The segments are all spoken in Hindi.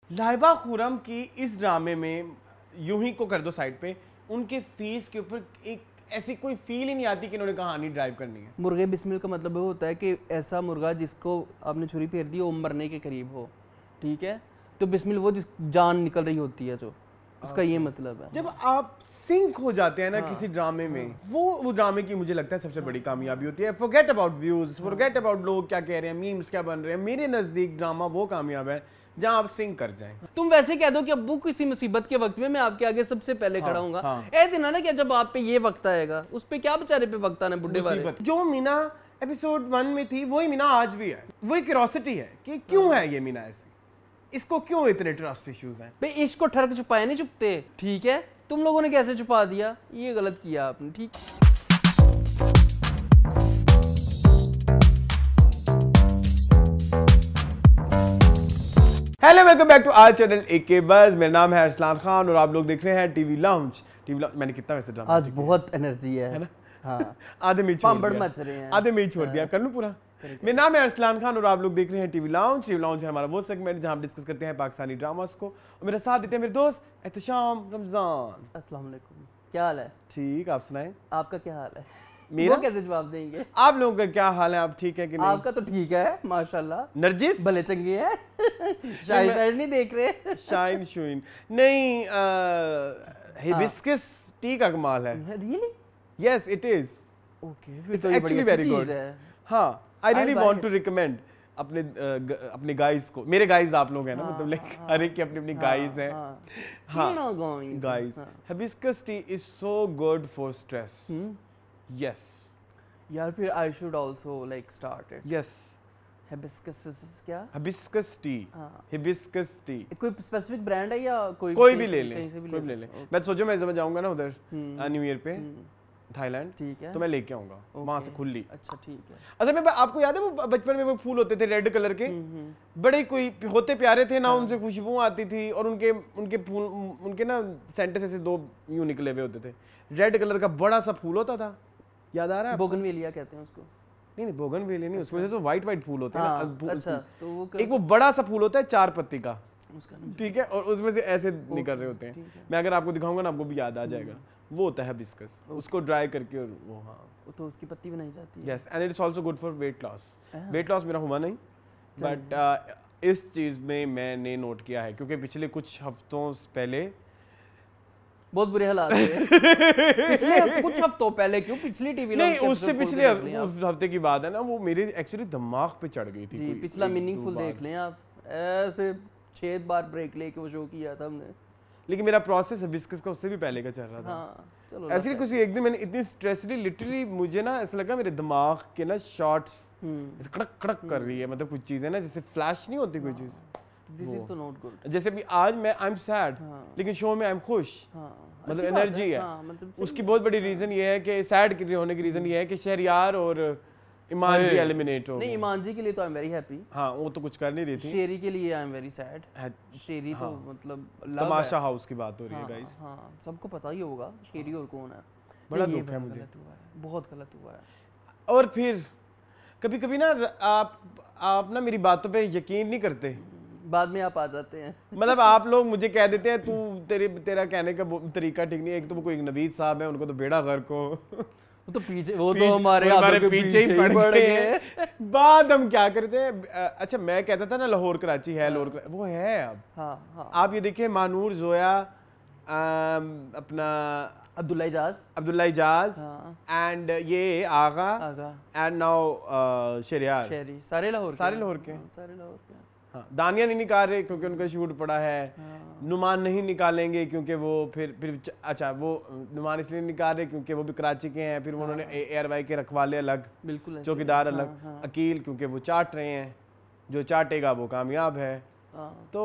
लाइबा खुरम की इस ड्रामे में यूं ही को कर दो साइड पे, उनके फेस के ऊपर एक ऐसी कोई फील ही नहीं आती कि इन्होंने कहानी ड्राइव करनी है। मुर्गे बिस्मिल का मतलब वो होता है कि ऐसा मुर्गा जिसको आपने छुरी फेर दी वो मरने के करीब हो, ठीक है, तो बिस्मिल वो जिस जान निकल रही होती है जो, उसका ये मतलब है। जब आप सिंक हो जाते हैं ना किसी ड्रामे में, वो ड्रामे की मुझे लगता है सबसे बड़ी कामयाबी होती है। Forget about views, forget about लोग क्या कह रहे हैं, मीम्स क्या बन रहे हैं, मेरे नजदीक ड्रामा वो कामयाब है जहां आप सिंक कर जाएं। तुम वैसे कह दो कि अब्बू किसी मुसीबत के वक्त में मैं आपके आगे सबसे पहले खड़ा हूंगा, ऐसे ना क्या जब आप पे ये वक्त आएगा उस पे क्या बेचारे पे वक्त आना बुढ़े वाले। जो मीना एपिसोड 1 में थी वही मीना आज भी है। वही क्यूरियोसिटी है कि क्यों है ये मीना ऐसी, इसको क्यों इतने ट्रस्ट इश्यूज हैं। भाई इश्क को ठरक छुपाए नहीं छुपते, ठीक है, तुम लोगों ने कैसे छुपा दिया, ये गलत किया आपने, ठीक। Hello welcome back to our channel AK Buzz. मेरा नाम है अरसलान खान और आप लोग देख रहे हैं टीवी लाउंज। मैंने कितना वैसे ड्रामा आज बहुत एनर्जी है ना, हाँ आधे में छोड़ पांबड़ दिया, मच रहे हैं, आधे में ही छोड़ दिया, कर लूं पूरा। मेरा नाम है अरसलान खान और आप लोग देख रहे हैं टीवी लाउंज। टीवी लाउंज है हमारा वो सेगमेंट जहां हम डिस्कस करते हैं पाकिस्तानी ड्रामास को, और मेरा साथ देते हैं मेरे दोस्त एहतशाम रमजान। अस्सलाम वालेकुम, क्या हाल है? ठीक, आप सुनाएं, आपका क्या हाल है? मेरा वो कैसे जवाब देंगे? आप लोगों का क्या हाल है, आप ठीक है कि नहीं? आपका तो ठीक है माशाल्लाह, नरजिस भले चंगे हैं। शायद शायद नहीं देख रहे। शाइन शुइन नहीं, हिबिस्कस टी का कमाल है। Really? Yes it is, okay, it's actually very good. हाँ, I really want to recommend अपने अपने गाइस को। मेरे गाइस आप लोग हैं ना, मतलब लाइक हर एक की अपनी अपनी गाइस हैं। हाँ guys, hibiscus tea is so good for stress. Yes यार, फिर I should also like start it. Yes, hibiscus क्या? Hibiscus tea, hibiscus tea. कोई स्पेसिफिक ब्रांड है या कोई भी ले लें, कोई भी ले लें। मैं सोचो मैं जब जाऊंगा ना उधर न्यू ईयर पे थाईलैंड, ठीक है, तो मैं लेके आऊंगा वहां से खुली। अच्छा ठीक है। अच्छा, मैं आपको याद है वो बचपन में वो फूल होते थे रेड कलर के, बड़े कोई होते प्यारे थे ना, उनसे खुशबू आती थी, और उनके उनके फूल, उनके ना सेंटर से दो यूं निकले हुए होते थे, रेड कलर का बड़ा सा फूल होता था, याद आ रहा है? बोगनवेलिया कहते हैं उसको। नहीं बोगनवेलिया नहीं, उसमें तो वाइट वाइट फूल होते हैं ना। अच्छा, तो वो एक वो बड़ा सा फूल होता है 4 पत्ती का, उसका ठीक है, और उसमें से ऐसे निकल रहे होते हैं। मैं अगर आपको दिखाऊंगा ना आपको भी याद आ जाएगा। वो होता है हिबिस्कस, उसको ड्राई करके, और वो हाँ तो उसकी पत्ती बनाई जाती है। Yes, and it is also good for weight loss. Weight loss मेरा हुआ नहीं, बट इस चीज में मैंने नोट किया है, क्योंकि पिछले कुछ हफ्तों पहले बहुत बुरे हालात थे। पिछले कुछ हफ्तों पहले क्यों, पिछली टीवी नहीं, उससे पिछले हफ्ते की बात है ना, वो मेरे एक्चुअली दिमाग पे चढ़ गई थी। जी, पिछला मीनिंगफुल देख लें आप, ऐसे 6 बार ब्रेक लेके वो शो किया था हमने। लेकिन मेरा प्रोसेस हिबिस्कस का उससे भी पहले का चल रहा था। हाँ, चलो एक्चुअली कुछ एक दिन मैंने इतनी स्ट्रेसली लिटरली मुझे ना ऐसा लगा मेरे दिमाग के ना शॉर्ट्स कड़क कड़क कर रही है, मतलब कुछ चीजें ना जैसे फ्लैश नहीं होती कोई चीज, दिस इज तो नॉट गुड। जैसे भी आज मैं आई एम सैड, लेकिन शो में आई एम खुश, मतलब एनर्जी है। उसकी बहुत बड़ी रीजन ये है कि सैड होने की रीजन ये है कि शहरियार और ईमान जी एलिमिनेट हो। नहीं, ईमान जी के लिए तो आई एम वेरी हैप्पी। हाँ, वो तो कुछ कर नहीं रही थी। शेरी के लिए आई एम वेरी सैड। शेरी तो मतलब तमाशा हाउस की बात हो रही है गाइस। हाँ, सबको पता ही होगा शेरी और कौन है। बड़ा दुख है मुझे, बहुत गलत हुआ है। और फिर कभी कभी ना आप ना मेरी बातों पे यकीन नहीं करते, बाद में आप आ जाते हैं। मतलब आप लोग मुझे कह देते हैं तू तेरा कहने का तरीका ठीक नहीं है। एक तो वो कोई नवीद साहब है, उनको तो बेड़ा गर्क हो, तो पीछे वो तो हमारे पीछे ही पड़ गए। बाद हम क्या करते हैं, अच्छा मैं कहता था ना लाहौर कराची है, लाहौर वो है अब। हाँ। आप ये देखिए, मानूर जोया, अपना अब्दुल्ला इजाज एंड ये आगा एंड नाउ शरियार, सारे लाहौर के। हाँ, दानिया नहीं निकाल रहे क्योंकि उनका शूट पड़ा है। नुमान नहीं निकालेंगे क्योंकि वो फिर अच्छा वो नुमान इसलिए निकाल रहे क्योंकि वो भी कराची के हैं, फिर उन्होंने एयरवाई के रखवाले अलग, बिल्कुल चौकीदार अलग। अकील क्योंकि वो चाट रहे हैं, जो चाटेगा वो कामयाब है। तो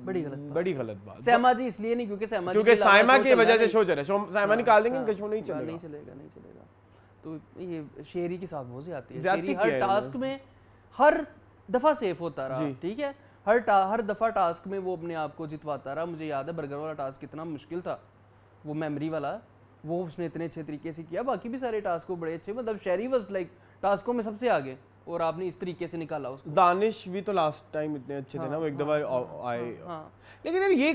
बड़ी गलत बात। सैमा जी इसलिए नहीं क्योंकि साइमा की वजह से शो चल रहा है, साइमा निकाल देंगे इनका शो नहीं चलेगा। तो ये शेरी के साथ बहुत ज्यादा है। शेरी हर टास्क में हर दफा सेफ होता रहा, ठीक है, हर दफा टास्क में वो अपने आप को जितवाता रहा। मुझे याद है बर्गर वाला टास्क कितना मुश्किल था, वो मेमोरी वाला, वो उसने इतने अच्छे तरीके से किया। बाकी भी सारे टास्क को बड़े अच्छे, मतलब शेरी वाज लाइक टास्कों में सबसे आगे। और आपने इस तरीके से निकाला उसको। दानिश भी तो लास्ट टाइम इतने अच्छे थे ना, वो एक दफा आए। लेकिन यार ये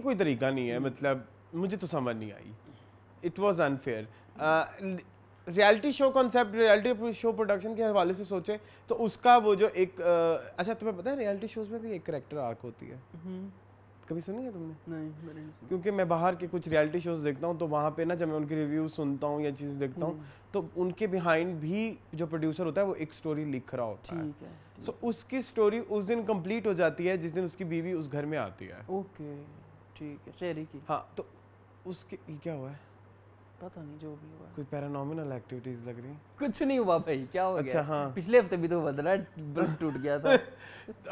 कोई तरीका नहीं है, मतलब मुझे तो समझ नहीं आई, it was unfair. Reality show concept, reality show production के हवाले से सोचे तो उसका वो जो एक अच्छा तुम्हें पता है रियलिटी शोज में भी एक कैरेक्टर आर्क होती है, कभी सुनी है तुमने? नहीं, मैंने नहीं सुनी। क्योंकि मैं बाहर के कुछ रियलिटी शोज देखता हूँ तो वहाँ पे ना जब मैं उनके रिव्यू सुनता हूँ या चीज़ें देखता हूँ तो उनके बिहाइंड भी जो प्रोड्यूसर होता है वो एक स्टोरी लिख रहा होता है। ठीक है। सो उसकी स्टोरी उस दिन कंप्लीट हो जाती है जिस दिन उसकी बीवी उस घर में आती है। ओके, ठीक है, शेरी की। हाँ, तो उसके क्या हुआ है पता नहीं, जो भी हुआ। कोई पैरानॉर्मल एक्टिविटीज लग रही? कुछ नहीं हुआ भाई, क्या हो गया? हाँ। पिछले हफ्ते भी तो बदला बल्ब टूट गया था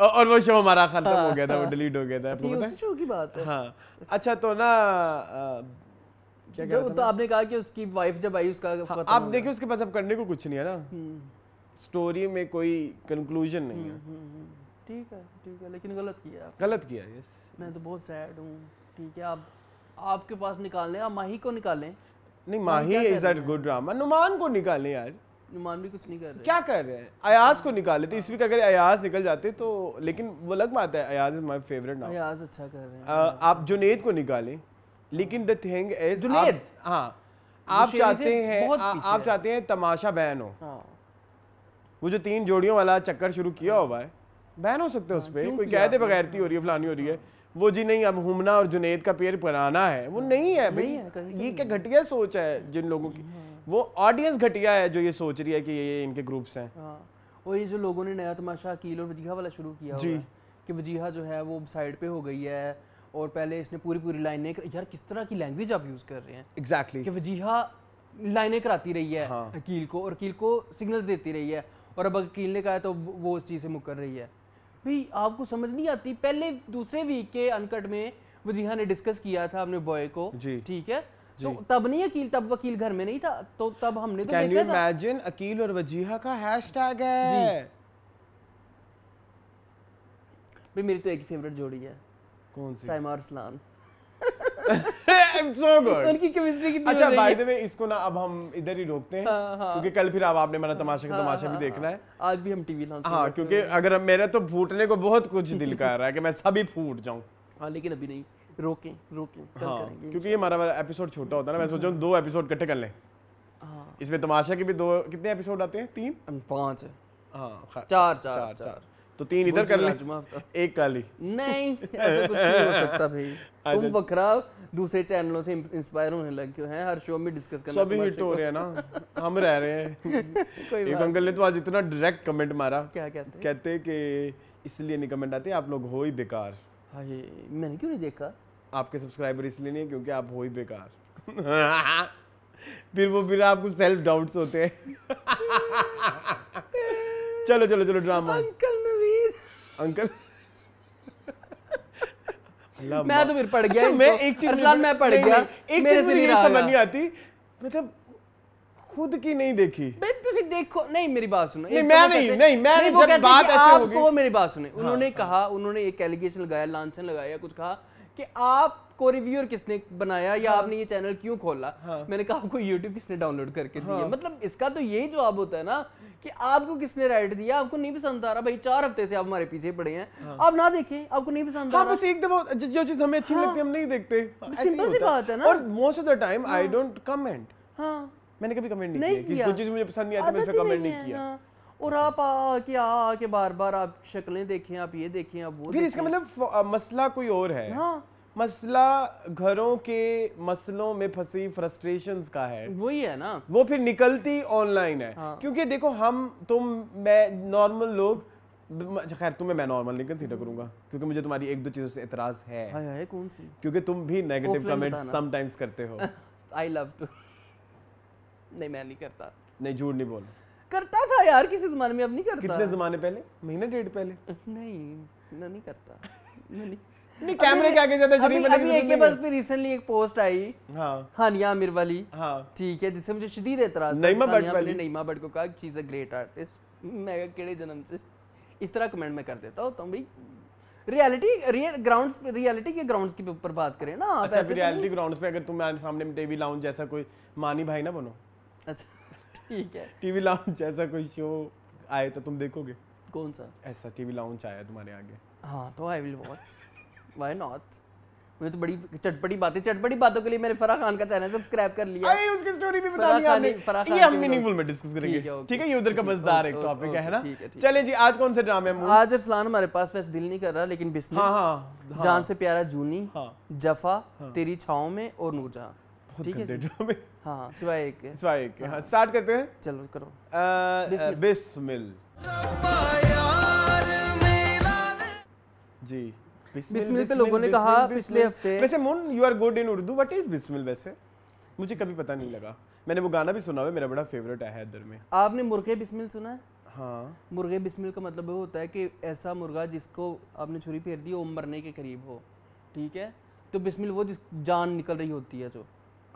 और वो शो हमारा खत्म हो गया था, वो डिलीट हो गया था। आपको पता है? शो की बात है। हाँ, अच्छा तो ना क्या जो तो आपने कहा कि उसकी वाइफ जब आई उसका आप देखिए उसके पास अब करने को कुछ नहीं है ना, स्टोरी में कोई कंक्लूजन नहीं है। ठीक है, लेकिन गलत किया, गलत किया। यस, मैं तो बहुत सैड हूँ। ठीक है, आप आपके पास निकालने, आप माही को निकालें। नहीं, Mahi is a good drama. Noman को निकालें यार, नुमान भी कुछ नहीं कर रहे। क्या कर रहे हैं? अयाज को निकाले थे इस वीक, अगर अयाज निकल जाते तो, लेकिन वो अलग बात है, Ayaz is my favourite now. Ayaz अच्छा कर रहे हैं। आप जुनैद को निकालें, लेकिन द थिंग इज जुनैद, हाँ, आप चाहते हैं तमाशा बैन हो। वो जो 3 जोड़ियों वाला चक्कर शुरू किया हुआ है, बैन हो सकते हैं उस पर, कोई कहते बगैरती हो रही है, फलानी हो रही है। वो जी नहीं, अब हुमना और जुनैद का पेयर बनाना है, वो नहीं है भाई। ये क्या घटिया सोच है जिन लोगों की, वो ऑडियंस घटिया है जो ये सोच रही है कि ये इनके ग्रुप्स हैं। और ये जो लोगों ने नया तमाशा अकील और वजीहा वाला शुरू किया हुआ है कि वजीहा जो है वो साइड पे हो गई है और पहले इसने पूरी लाइनें, यार किस तरह की लैंग्वेज आप यूज कर रहे हैं। एग्जैक्टली, कि वजीहा लाइनें कराती रही है अकील को और अकील को सिग्नल्स देती रही है, और अब अकील ने कहा तो वो उस चीज़ से मुकर रही है। भाई आपको समझ नहीं आती? पहले दूसरे वीक के अनकट में वजीहा ने डिस्कस किया था अपने बॉय को, ठीक है, तो तब नहीं अकील, तब वकील घर में नहीं था, तो तब हमने तो देखा था। कैन यू इमेजिन अकील और वजीहा का हैशटैग है। भाई मेरी तो एक फेवरेट जोड़ी है। कौन सी? साइमा और अरसलान। I'm so good. उनकी केमिस्ट्री कितनी अच्छा, बाय द वे इसको ना अब हम इधर ही रोकते हैं, क्योंकि कल फिर आपने मना तमाशा भी देखना है। आज भी हम टीवी लॉन्च। हाँ, क्योंकि अगर मेरा तो फूटने को बहुत कुछ दिल कर रहा है कि मैं सभी फूट जाऊं। हाँ, लेकिन अभी नहीं, रोकें कल करेंगे, क्योंकि ये हमारा एपिसोड छोटा होता है ना, मैं सोच रहा हूँ 2 एपिसोड इकट्ठे कर लें। इसमें तमाशा के भी 2, कितने एपिसोड आते हैं? 3 5 हाँ, 4 तो 3 इधर कर लें, एक कल ही। नहीं, ऐसा कुछ नहीं हो सकता भाई। तुम बकरा दूसरे चैनलों से इंस्पायर होने लगे हैं, हर शो में डिस्कस करना। सभी हिट हो रहे हैं ना, हम रह रहे हैं। एक अंकल ने तो आज इतना डायरेक्ट कमेंट मारा। क्या कहते कि इसलिए नहीं कमेंट आते, आप लोग हो ही बेकार। हाँ, ये मैंने क्यों नहीं देखा? आपके सब्सक्राइबर इसलिए नहीं है क्योंकि आप हो ही बेकार। फिर आपको सेल्फ डाउट्स होते हैं। चलो ड्रामा। अंकल मैं तो फिर पढ़ गया। अच्छा, मैं एक चीज मैं पढ़ गया, मेरे से नहीं समझ नहीं आती, मतलब खुद की नहीं देखी। देखो, नहीं मेरी बात सुनो। नहीं, मैं जब बात ऐसे होगी, आपको मेरी बात सुने। उन्होंने कहा, उन्होंने एक एलिगेशन लगाया, लांछन लगाया, कुछ कहा कि आपको रिव्यूअर किसने बनाया या आपने ये चैनल क्यों खोला। मैंने कहा आपको YouTube किसने डाउनलोड करके दिया। मतलब इसका तो यही जवाब होता है ना कि आपको किसने राइट दिया, आपको नहीं पसंद आ रहा। भाई 4 हफ्ते से आप हमारे पीछे पड़े हैं, आप ना देखें, आपको नहीं पसंद आ रहा। बस एक दफा जो चीज हमें अच्छी लगती है हम नहीं देखते, सिंपल सी बात है ना। और most of the time I don't comment. मैंने कभी कमेंट नहीं किया, कुछ चीज मुझे पसंद नहीं आती, मैं इसमें कमेंट नहीं किया। और आप आके बार-बार आप शक्लें देखें, आप ये देखें, आप वो। फिर इसका मतलब मसला कोई और है। मसला घरों के मसलों में फंसी फ्रस्ट्रेशंस का है, वही है ना, वो फिर निकलती ऑनलाइन है। क्योंकि देखो मैं नॉर्मल लोग, खैर तुम्हें मैं नॉर्मल नहीं कंसीडर करूंगा क्योंकि मुझे तुम्हारी 1-2 चीजों से एतराज है। कौन सी? क्योंकि तुम भी नेगेटिव कमेंट्स समटाइम्स करते हो। I love to. नहीं, मैं नहीं करता। नहीं, झूठ नहीं बोल। करता था यार किसी जमाने में, अब नहीं करता। कितने जमाने पहले? महीने 1.5 पहले? नहीं करता। नहीं, कैमरे के आगे ज्यादा शरीफ बनने की जरूरत नहीं है। बस भी रिसेंटली एक पोस्ट आई, हानिया आमिर वाली, ठीक है, जिससे मुझे शदीद एतराज था। नईमा भट्ट को कहा she is a great artist. मैं केड़े जन्म से इस तरह कमेंट में कर देता हूं। तुम भी रियलिटी के ग्राउंड्स के ऊपर बात करें ना। अच्छा, फिर रियलिटी ग्राउंड्स पे अगर तुम्हारे सामने टीवी लाउंज जैसा कोई मानी भाई ना बनो। अच्छा, ठीक है, टीवी लाउंज जैसा कोई शो आए तो तुम देखोगे? कौन सा? ऐसा टीवी लाउंज आया तुम्हारे आगे। हाँ तो I will watch, why not. मुझे तो बड़ी चटपटी बातों के लिए मैंने फराह खान का चैनल सब्सक्राइब कर लिया। अरे उसकी स्टोरी भी बता दी आपने, ये हम मीनिंगफुल में डिस्कस करेंगे, ठीक है? ये उधर का मजेदार एक टॉपिक है ना। चलें जी, आज कौन से ड्रामे हैं? आज अरसलान हमारे पास वैसे दिल नहीं कर रहा, लेकिन बिस्मिल, हाँ, जान से प्यारा जूनी, जफा, तेरी छाँव में और नूरजहां, ठीक है ड्रामे। हाँ सिवाय एक के। हाँ स्टार्ट करते हैं, चलो करो। बिस्मिल जी। बिस्मिल पे लोगों ने कहा पिछले हफ्ते। वैसे Moon you are good in Urdu, what is Bismil? वैसे मुझे कभी पता नहीं लगा, मैंने वो गाना भी सुना हुआ है, मेरा बड़ा फेवरेट है हैदर में। आपने मुर्गे बिस्मिल सुना है? हाँ। मुर्गे बिस्मिल का मतलब वो होता है कि ऐसा मुर्गा जिसको आपने छुरी फेर दी वो मरने के करीब हो, ठीक है? तो बिस्मिल वो जिस जान निकल रही होती है जो,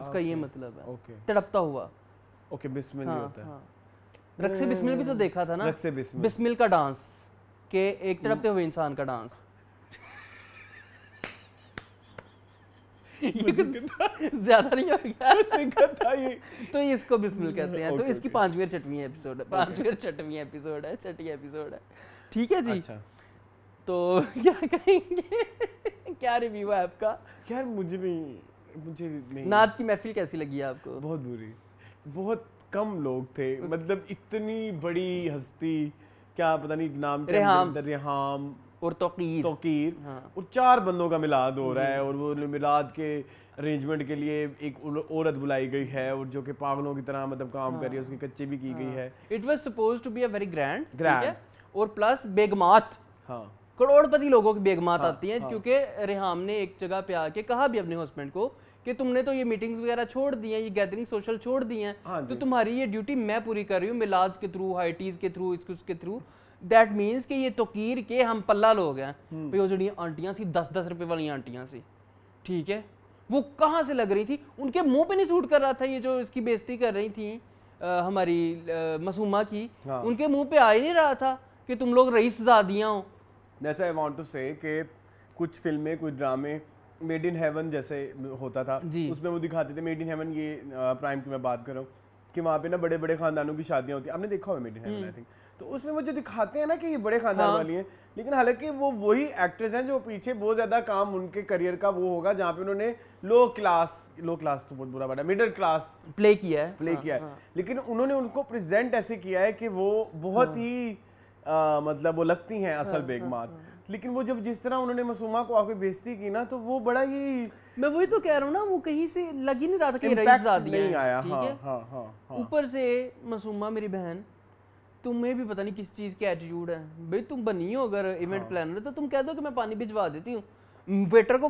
उसका ये मतलब है। ओके। तड़पता हुआ। ओके, बिस्मिल ये होता है। रक्से बिस्मिल भी तो देखा था ना? रक्से बिस्मिल। बिस्मिल का डांस के एक तड़पते हुए इंसान का डांस। ज्यादा नहीं हो गया ये तो इसको बिस्मिल कहते हैं। तो इसकी 5वीं और 6वीं एपिसोड है, 5वीं और 6वीं एपिसोड है, 6ठी एपिसोड है, ठीक है जी। अच्छा। तो क्या कहेंगे? क्या रिव्यू है आपका? यार मुझे नहीं। नात की महफिल कैसी लगी आपको? बहुत बुरी, बहुत कम लोग थे, मतलब इतनी बड़ी हस्ती, क्या पता नहीं नाम क्या, रेहाम और तौकीर, हाँ। और 4 बंदों का मिलाद हो रहा है, और वो मिलाद के अरेंजमेंट के लिए एक औरत बुलाई गई है, और जो कि पागलों की तरह मतलब काम कर रही है, उसकी कच्ची भी की गई है। It was supposed to be a very grand, और प्लस बेगमात, हाँ, करोड़पति लोगों की बेगमात आती हैं, क्योंकि रेहाम ने एक जगह पे आके कहा भी अपने हस्बैंड को कि तुमने तो ये मीटिंग्स वगैरह छोड़ दी हैं, ये गैदरिंग सोशल छोड़ दी हैं, तो तुम्हारी ये ड्यूटी मैं पूरी कर रही हूँ, मिलाद के थ्रू, हाइटीज के थ्रू, इसके थ्रू। दैट मीन्स कि ये तौकीर के हम पल्ला लोग हैं। भाई वो जो आंटियां सी 10-10 रुपए वाली आंटियां सी, ठीक है, वो कहाँ से लग रही थी, उनके मुंह पे नहीं सूट कर रहा था ये जो इसकी बेइज्जती कर रही थी हमारी मासूमा की, उनके मुंह पे आ ही नहीं रहा था कि तुम लोग रईसजादियां हो। That's I want to say कि कुछ फिल्में, कुछ ड्रामे मेड इन हेवन जैसे होता था, उसमें वो दिखाते थे मेड इन हेवन, ये प्राइम की मैं बात कर रहा हूँ, कि वहाँ पे ना बड़े बड़े खानदानों की शादियाँ होती हैं, आपने देखा हुआ made in heaven I think. तो उसमें वो जो दिखाते हैं ना कि ये बड़े खानदान वाली हैं, लेकिन हालांकि वो वही एक्टर्स हैं जो पीछे बहुत ज़्यादा काम उनके करियर का वो होगा, जहाँ पे उन्होंने लो क्लास तो बहुत बुरा बात है, मिडिल क्लास प्ले किया है, लेकिन उन्होंने उनको प्रेजेंट ऐसे किया है कि वो बहुत ही मतलब वो लगती हैं असल बेगमात। लेकिन वो जब जिस तरह उन्होंने मासूमा को आके बेइज्जती की ना, तो वो बड़ा ही, मैं वही तो कह रहा हूँ ना, वो कहीं से लग ही नहीं रहा था कि रईसजादी नहीं आया। हाँ। ऊपर से मासूमा मेरी बहन, तुम्हें भी पता नहीं किस चीज के एटीट्यूड है भाई। तुम बनी हो अगर इवेंट प्लानर, तो तुम कह दो कि मैं पानी भिजवा देती हूँ, वेटर को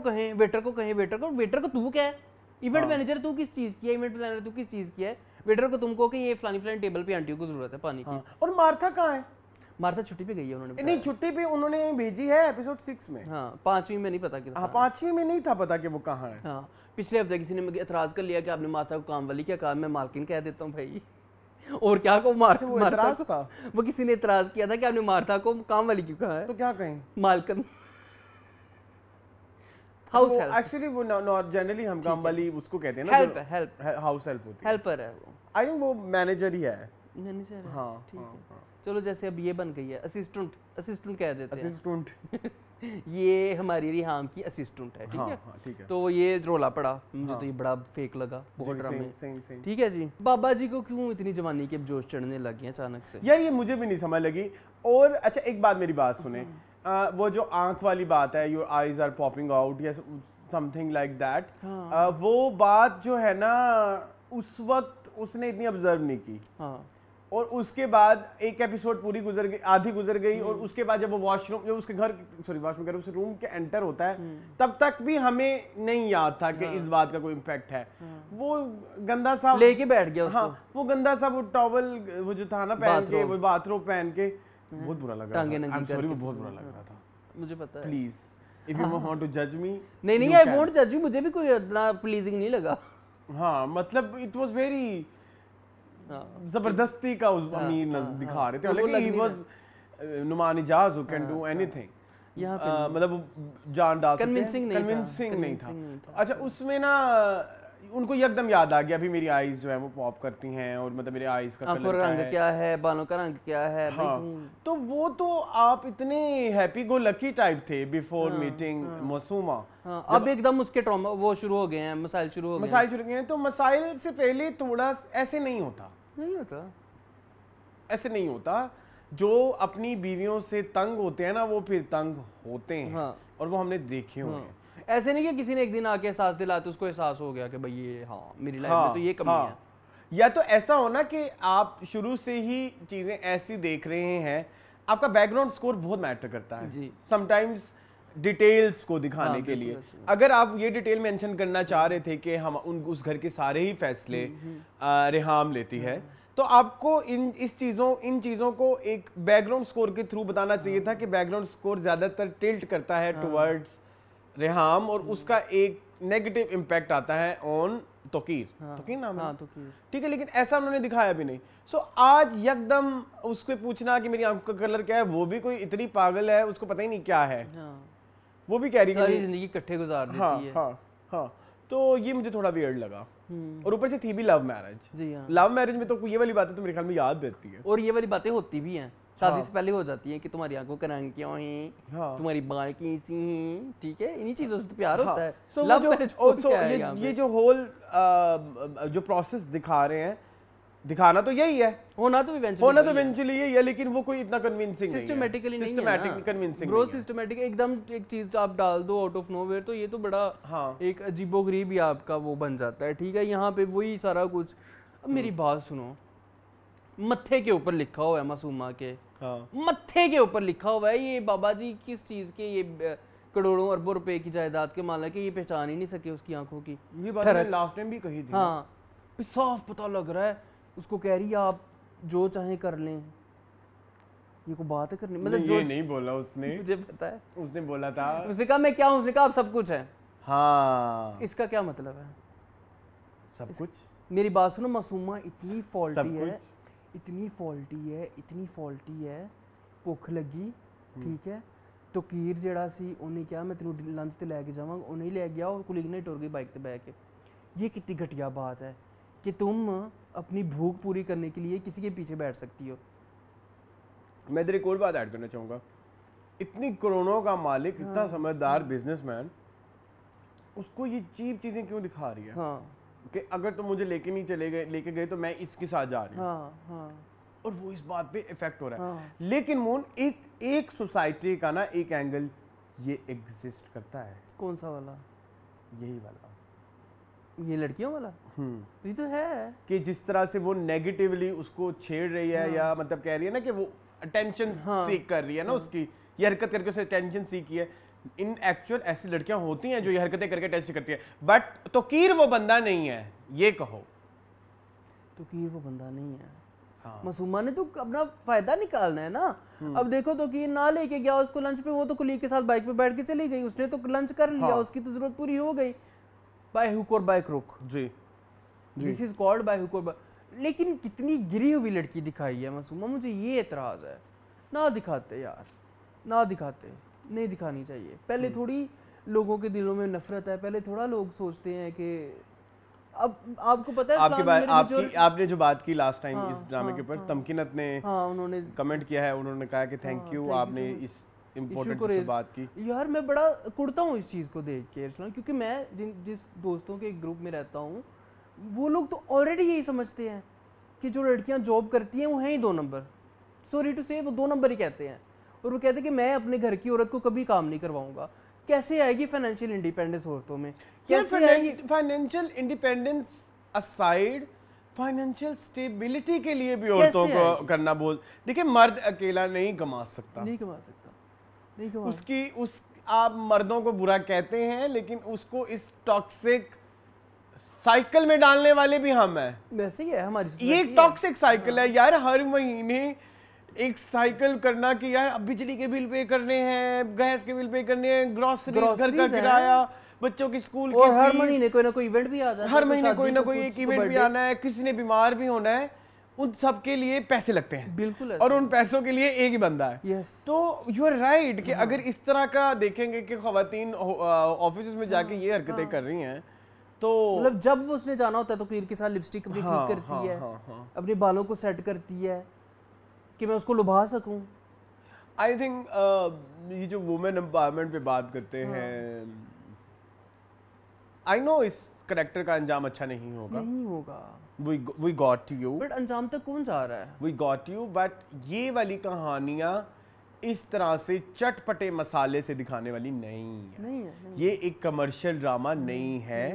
तू क्या है, इवेंट मैनेजर तू किस चीज की है, इवेंट प्लानर तू किस चीज की है, वेटर को तुमको कि ये फलानी टेबल पे आंटियों को जरूरत है पानी की। और मार्था कहाँ है? मार्था छुट्टी पे गई है, उन्होंने नहीं छुट्टी पे उन्होंने भेजी है एपिसोड 6 में। हाँ 5वीं में नहीं पता कि, हाँ 5वीं में नहीं था पता कि वो कहाँ है। हाँ पिछले हफ्ते किसी ने एतराज कर लिया कि आपने मार्था को काम वाली क्या कहा, मैं मालकिन कह देता हूँ भाई, और क्या को मार्था था, वो किसी ने एतराज किया था कि आपने मार्था को काम वाली क्यों कहा है, तो क्या कहें, मालकिन। हाउस हेल्प एक्चुअली वो नॉट जनरली हम काम वाली उसको कहते हैं ना, हेल्प हाउस हेल्प होती है, हेल्पर है वो, आई थिंक वो मैनेजर ही है, मैनेजर है। हाँ ठीक है, चलो जैसे अब ये बन गई है असिस्टेंट कह देते हैं, असिस्टेंट ये हमारी रिहाम की असिस्टेंट है, ठीक है। हाँ, ठीक है। तो ये रोला पड़ा, मुझे तो ये बड़ा फेक लगा बहुत ड्रामे, ठीक है जी। बाबा जी को क्यों इतनी जवानी के जोश चढ़ने लगी अचानक से, यार ये मुझे भी नहीं समझ लगी। और अच्छा एक बात मेरी बात सुने, वो जो आंख वाली बात है, your eyes are popping out या समथिंग लाइक दैट, वो बात जो है ना उस वक्त उसने इतनी ऑब्जर्व नहीं की, और उसके बाद एक एपिसोड पूरी गुजर गई, आधी गुजर गई, और उसके बाद जब वो वॉशरूम, जो उसके घर वॉशरूम उस रूम के एंटर होता है, तब तक भी हमें नहीं याद था कि इस बात का कोई इम्पैक्ट है। वो गंदा सा लेके बैठ गया उसको। हाँ, वो गंदा सा वो टॉवल वो जो था ना पहन के, वो बाथरोब पहन के, बहुत बुरा लग रहा था। आई एम सॉरी, वो बहुत बुरा लग रहा था, मुझे पता है। Please if you want to जज मी, नहीं आई वोंट जज यू, मुझे भी कोई इतना प्लीजिंग नहीं लगा। हाँ मतलब इट वाज वेरी जबरदस्ती का अमीर दिखा रहे थे, हालांकि he was Numan Ijaz who can do anything, मतलब वो जान डाल सकते हैं, कन्विंसिंग नहीं था। अच्छा उसमें ना उनको एकदम याद आ गया, अभी मेरी आईज जो है वो पॉप करती हैं और मतलब मेरे आईज का कलर रंग क्या है, बालों का रंग क्या है। हाँ, तो वो तो आप इतने हैप्पी गो लकी टाइप थे बिफोर मीटिंग मसूमा। अब एकदम उसके ट्रॉमा वो शुरू हो गए हैं, मसाइल शुरू हो गए हैं। तो मसाइल से पहले थोड़ा ऐसे नहीं होता, ऐसे नहीं होता। जो अपनी बीवियों से तंग होते हैं ना वो फिर तंग होते हैं। हाँ। और वो हमने देखे हुए हैं। ऐसे नहीं कि किसी ने एक दिन आके एहसास दिला तो उसको एहसास हो गया कि भाई ये हाँ मेरी लाइफ में तो ये कमी है। या तो ऐसा होना कि आप शुरू से ही चीजें ऐसी देख रहे हैं, आपका बैकग्राउंड स्कोर बहुत मैटर करता है समटाइम्स डिटेल्स को दिखाने के लिए। अगर आप ये डिटेल मेंशन करना चाह रहे थे कि हम उस घर के सारे ही फैसले रेहाम लेती है, तो आपको इन चीज़ों को एक बैकग्राउंड स्कोर के थ्रू बताना चाहिए था कि बैकग्राउंड स्कोर ज़्यादातर टिल्ट करता है टुवर्ड्स रेहाम और उसका एक नेगेटिव इम्पैक्ट आता है ऑन तोकीर। तोकीर नाम है, ठीक है, लेकिन ऐसा उन्होंने दिखाया भी नहीं। सो आज यकदम उसको पूछना कि मेरी आंखों का कलर क्या है, वो भी कोई इतनी पागल है उसको पता ही नहीं क्या है। वो भी कह रही है सारी जिंदगी इकट्ठे गुजार देती है। हाँ, तो ये मुझे थोड़ा वियर्ड लगा। और ऊपर से थी भी लव मैरिज। जी हाँ, लव मैरिज में तो ये वाली बातें तो मेरे ख्याल में याद रहती है, और ये वाली बातें होती भी हैं शादी से पहले हो जाती है कि तुम्हारी आंखों का रंग क्यों है, तुम्हारी बाल कैसी हैं, ठीक है, इन्हीं चीजों से तो प्यार होता है। लव मैरिज ये जो होल जो प्रोसेस दिखा रहे हैं, दिखाना तो यही है, होना तो इवेंचुअली यही है, लेकिन वो कोई इतना कन्विंसिंग नहीं है, सिस्टमैटिकली कन्विंसिंग ब्रो, सिस्टमेटिक एकदम एक चीज आप डाल दो आउट ऑफ नोवेयर तो ये तो बड़ा एक अजीबोगरीब ही आपका वो बन जाता है। ठीक है, यहाँ पे वही सारा कुछ। अब मेरी बात सुनो, मत्थे के ऊपर लिखा हुआ है मासूमा के, मत्थे के ऊपर लिखा हुआ है ये बाबा जी किस चीज के, ये करोड़ों अरबों रुपए की जायदाद के मालिक है, ये पहचान ही नहीं सके उसकी आंखों की। ये बात मैंने लास्ट टाइम भी कही थी। हाँ, साफ पता लग रहा है उसको, कह रही है आप जो चाहे कर लें, ये को बात करनी मतलब ये नहीं बोला उसने, मुझे पता है उसने बोला था, उसने कहा मैं क्या हूं, उसने कहा आप सब कुछ है। हाँ, इसका क्या मतलब है सब कुछ? मेरी बात सुनो, मासूमा इतनी फॉल्टी है, इतनी फॉल्टी है, भुख लगी, ठीक है, तो कीर जड़ा सी उन्हें क्या मैं तेनू लंच ते लेके जावांगा, उन्हें ले गया और कुलीग ने टुर गई बाइक पे बैठ के। ये कितनी घटिया बात है कि तुम अपनी भूख पूरी करने के लिए किसी के पीछे बैठ सकती हो। मैं इधर एक और बात ऐड करना चाहूँगा, इतनी करोड़ों का मालिक, इतना समझदार बिजनेसमैन, उसको ये चीप चीजें क्यों दिखा रही है कि अगर तुम मुझे लेके गए तो मैं इसके साथ जा रही हूँ। और वो इस बात पे इफेक्ट हो रहा है। लेकिन मून एक सोसाइटी का ना एक एंगल ये एग्जिस्ट करता है। कौन सा वाला? यही वाला, ये लड़कियों वाला। ये तो है कि जिस तरह से वो नेगेटिवली उसको छेड़ रही है, या मतलब कह रही है ना कि वो अटेंशन सीख कर रही है ना, उसकी ये हरकत करके उसे अटेंशन सीखी है। इन एक्चुअल ऐसी लड़कियां होती हैं जो ये हरकतें करके अटेंशन करती है, बट तोकीर वो बंदा नहीं है, ये कहो। तोकीर वो बंदा नहीं है। मासूमा ने तो अपना फायदा निकालना है ना। अब देखो, तो कि ना लेके गया उसको लंच पे, वो तो कुलीग के साथ बाइक पे बैठ के चली गई, उसने तो लंच कर लिया, उसकी तो जरूरत पूरी हो गई। By hook or by crook, जी, this is called by hook or by. लेकिन कितनी गिरी हुई लड़की दिखाई है मासूमा, मुझे ये एतराज है। ना दिखाते यार, ना दिखाते, नहीं दिखानी चाहिए। पहले थोड़ी लोगों के दिलों में नफरत है, पहले थोड़ा लोग सोचते हैं कि अब आपको पता है आपने जो बात की लास्ट टाइम इस ड्रामे के ऊपर, तमकीनत ने उन्होंने कमेंट किया है, उन्होंने कहा कि थैंक यू आपने इस इम्पोर्टेंट बात की। यार मैं बड़ा कुड़ता हूँ इस चीज़ को देख के इरसलान, क्योंकि मैं जिस दोस्तों के ग्रुप में रहता हूँ, वो लोग तो ऑलरेडी यही समझते हैं कि जो लड़कियाँ जॉब करती हैं वो हैं ही 2 नंबर। सॉरी टू से वो 2 नंबर ही कहते हैं, और वो कहते हैं कि मैं अपने घर की औरत को कभी काम नहीं करवाऊंगा। कैसे आएगी फाइनेंशियल इंडिपेंडेंस औरतों में? कैसे आएगी financial independence aside, financial stability के लिए भी औरतों को करना बोल। देखिए, मर्द अकेला नहीं कमा सकता, उस आप मर्दों को बुरा कहते हैं, लेकिन उसको इस टॉक्सिक साइकिल में डालने वाले भी हम हैं। वैसे ही है हमारी, ये टॉक्सिक साइकिल है यार। हर महीने एक साइकिल करना कि यार अब बिजली के बिल पे करने हैं, गैस के बिल पे करने हैं, ग्रोसरीज, घर का किराया, बच्चों की स्कूल की, और हर महीने कोई ना कोई इवेंट भी आ जाता है, हर महीने कोई ना कोई एक इवेंट भी आना है, किसी ने बीमार भी होना है, उन सब के लिए पैसे लगते हैं। बिल्कुल, और उन पैसों के लिए एक ही बंदा है। तो यू आर राइट कि अगर इस तरह का देखेंगे कि खवातीन ऑफिस में जाके ये हरकतें कर रही हैं, तो मतलब जब उसने जाना होता है तो क्लियर के साथ लिपस्टिक अपनी ठीक करती है, अपने बालों को सेट करती है कि मैं उसको लुभा सकूं। आई थिंक ये जो वुमेन एम्पावरमेंट पे बात करते हैं, आई नो इस करेक्टर का अंजाम अच्छा नहीं होगा। We got you, बट अंजाम तक कौन जा रहा है? We got you, बट ये वाली कहानियां इस तरह से चटपटे मसाले से दिखाने वाली नहीं है। ये एक कमर्शियल ड्रामा नहीं है।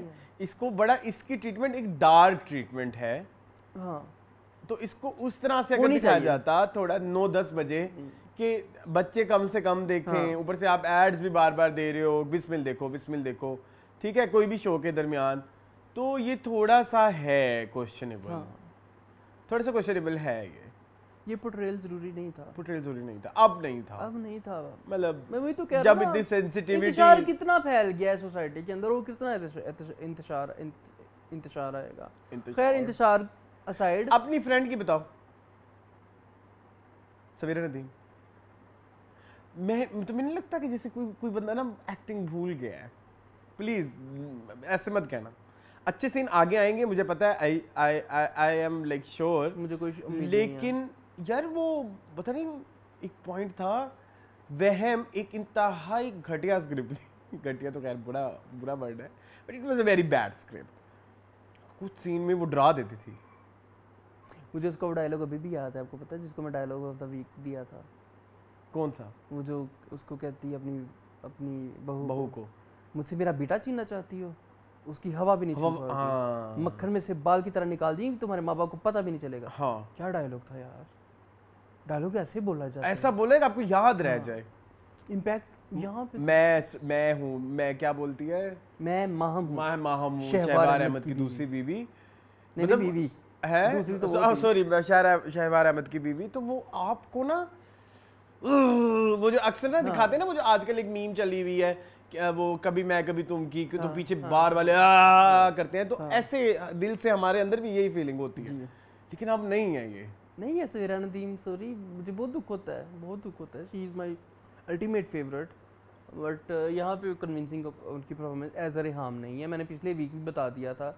इसको बड़ा, इसकी ट्रीटमेंट एक डार्क ट्रीटमेंट है। हाँ। तो इसको उस तरह से अगर दिखाया जाता थोड़ा 9-10 बजे कि बच्चे कम से कम देखें, ऊपर से आप एड्स भी बार बार दे रहे हो, बिस्मिल देखो, ठीक है, कोई भी शो के दरमियान, तो ये थोड़ा सा है क्वेश्चनेबल, थोड़ा सा क्वेश्चनेबल है। ये पोर्ट्रेयल जरूरी नहीं था, अब नहीं था मतलब मैं वही तो कह रहा हूं, जब इतनी सेंसिटिविटी, इंतशार कितना फैल गया है सोसाइटी के अंदर, वो कितना इंतशार आएगा। खैर इंतशार असाइड, अपनी फ्रेंड की बताओ, सवेरा नदीम। तो मुझे नहीं लगता कि जैसे कोई बंदा ना एक्टिंग भूल गया है। प्लीज ऐसे मत कहना, अच्छे सीन आगे आएंगे, मुझे पता है, आई एम लाइक श्योर, मुझे कोई उम्मीद लेकिन यार वो पता नहीं, एक पॉइंट था, वहम एक इंतहाई घटिया स्क्रिप्ट थी। घटिया तो खैर बुरा वर्ड है, but it was a very bad script. कुछ सीन में वो डरा देती थी। मुझे उसका डायलॉग अभी भी याद है, आपको पता है, जिसको मैं डायलॉग ऑफ द वीक दिया था। कौन सा? वो जो उसको कहती है अपनी बहू को, मुझसे मेरा बेटा छीनना चाहती हो, उसकी हवा भी नहीं छीन पाओगे, मक्खन में से बाल की तरह निकाल दी, तुम्हारे माँ बाप को पता भी नहीं चलेगा। हाँ। क्या डायलॉग था यार, डायलॉग ऐसे बोला जाता है, ऐसा बोलेगा आपको याद रह जाए। इम्पैक्ट यहाँ पे मैं हूँ, मैं क्या बोलती है, मैं माहम हूँ, शहबार अहमद की दूसरी बीवी, मतलब बीवी है, सॉरी, शहबार अहमद की बीवी। तो वो आपको ना, वो जो अक्सर ना दिखाते हैं ना, वो जो आजकल एक मीम चली हुई है, वो कभी मैं कभी तुम की, तो पीछे बार वाले करते हैं, तो ऐसे दिल से हमारे अंदर भी यही फीलिंग होती है, लेकिन अब नहीं है, ये नहीं है। सवेरा नदीम, सॉरी, मुझे बहुत दुख होता है, she is my ultimate favourite, but यहाँ पे कन्विंसिंग उनकी परफॉर्मेंस एज अ रेहाम नहीं है। मैंने पिछले वीक भी बता दिया था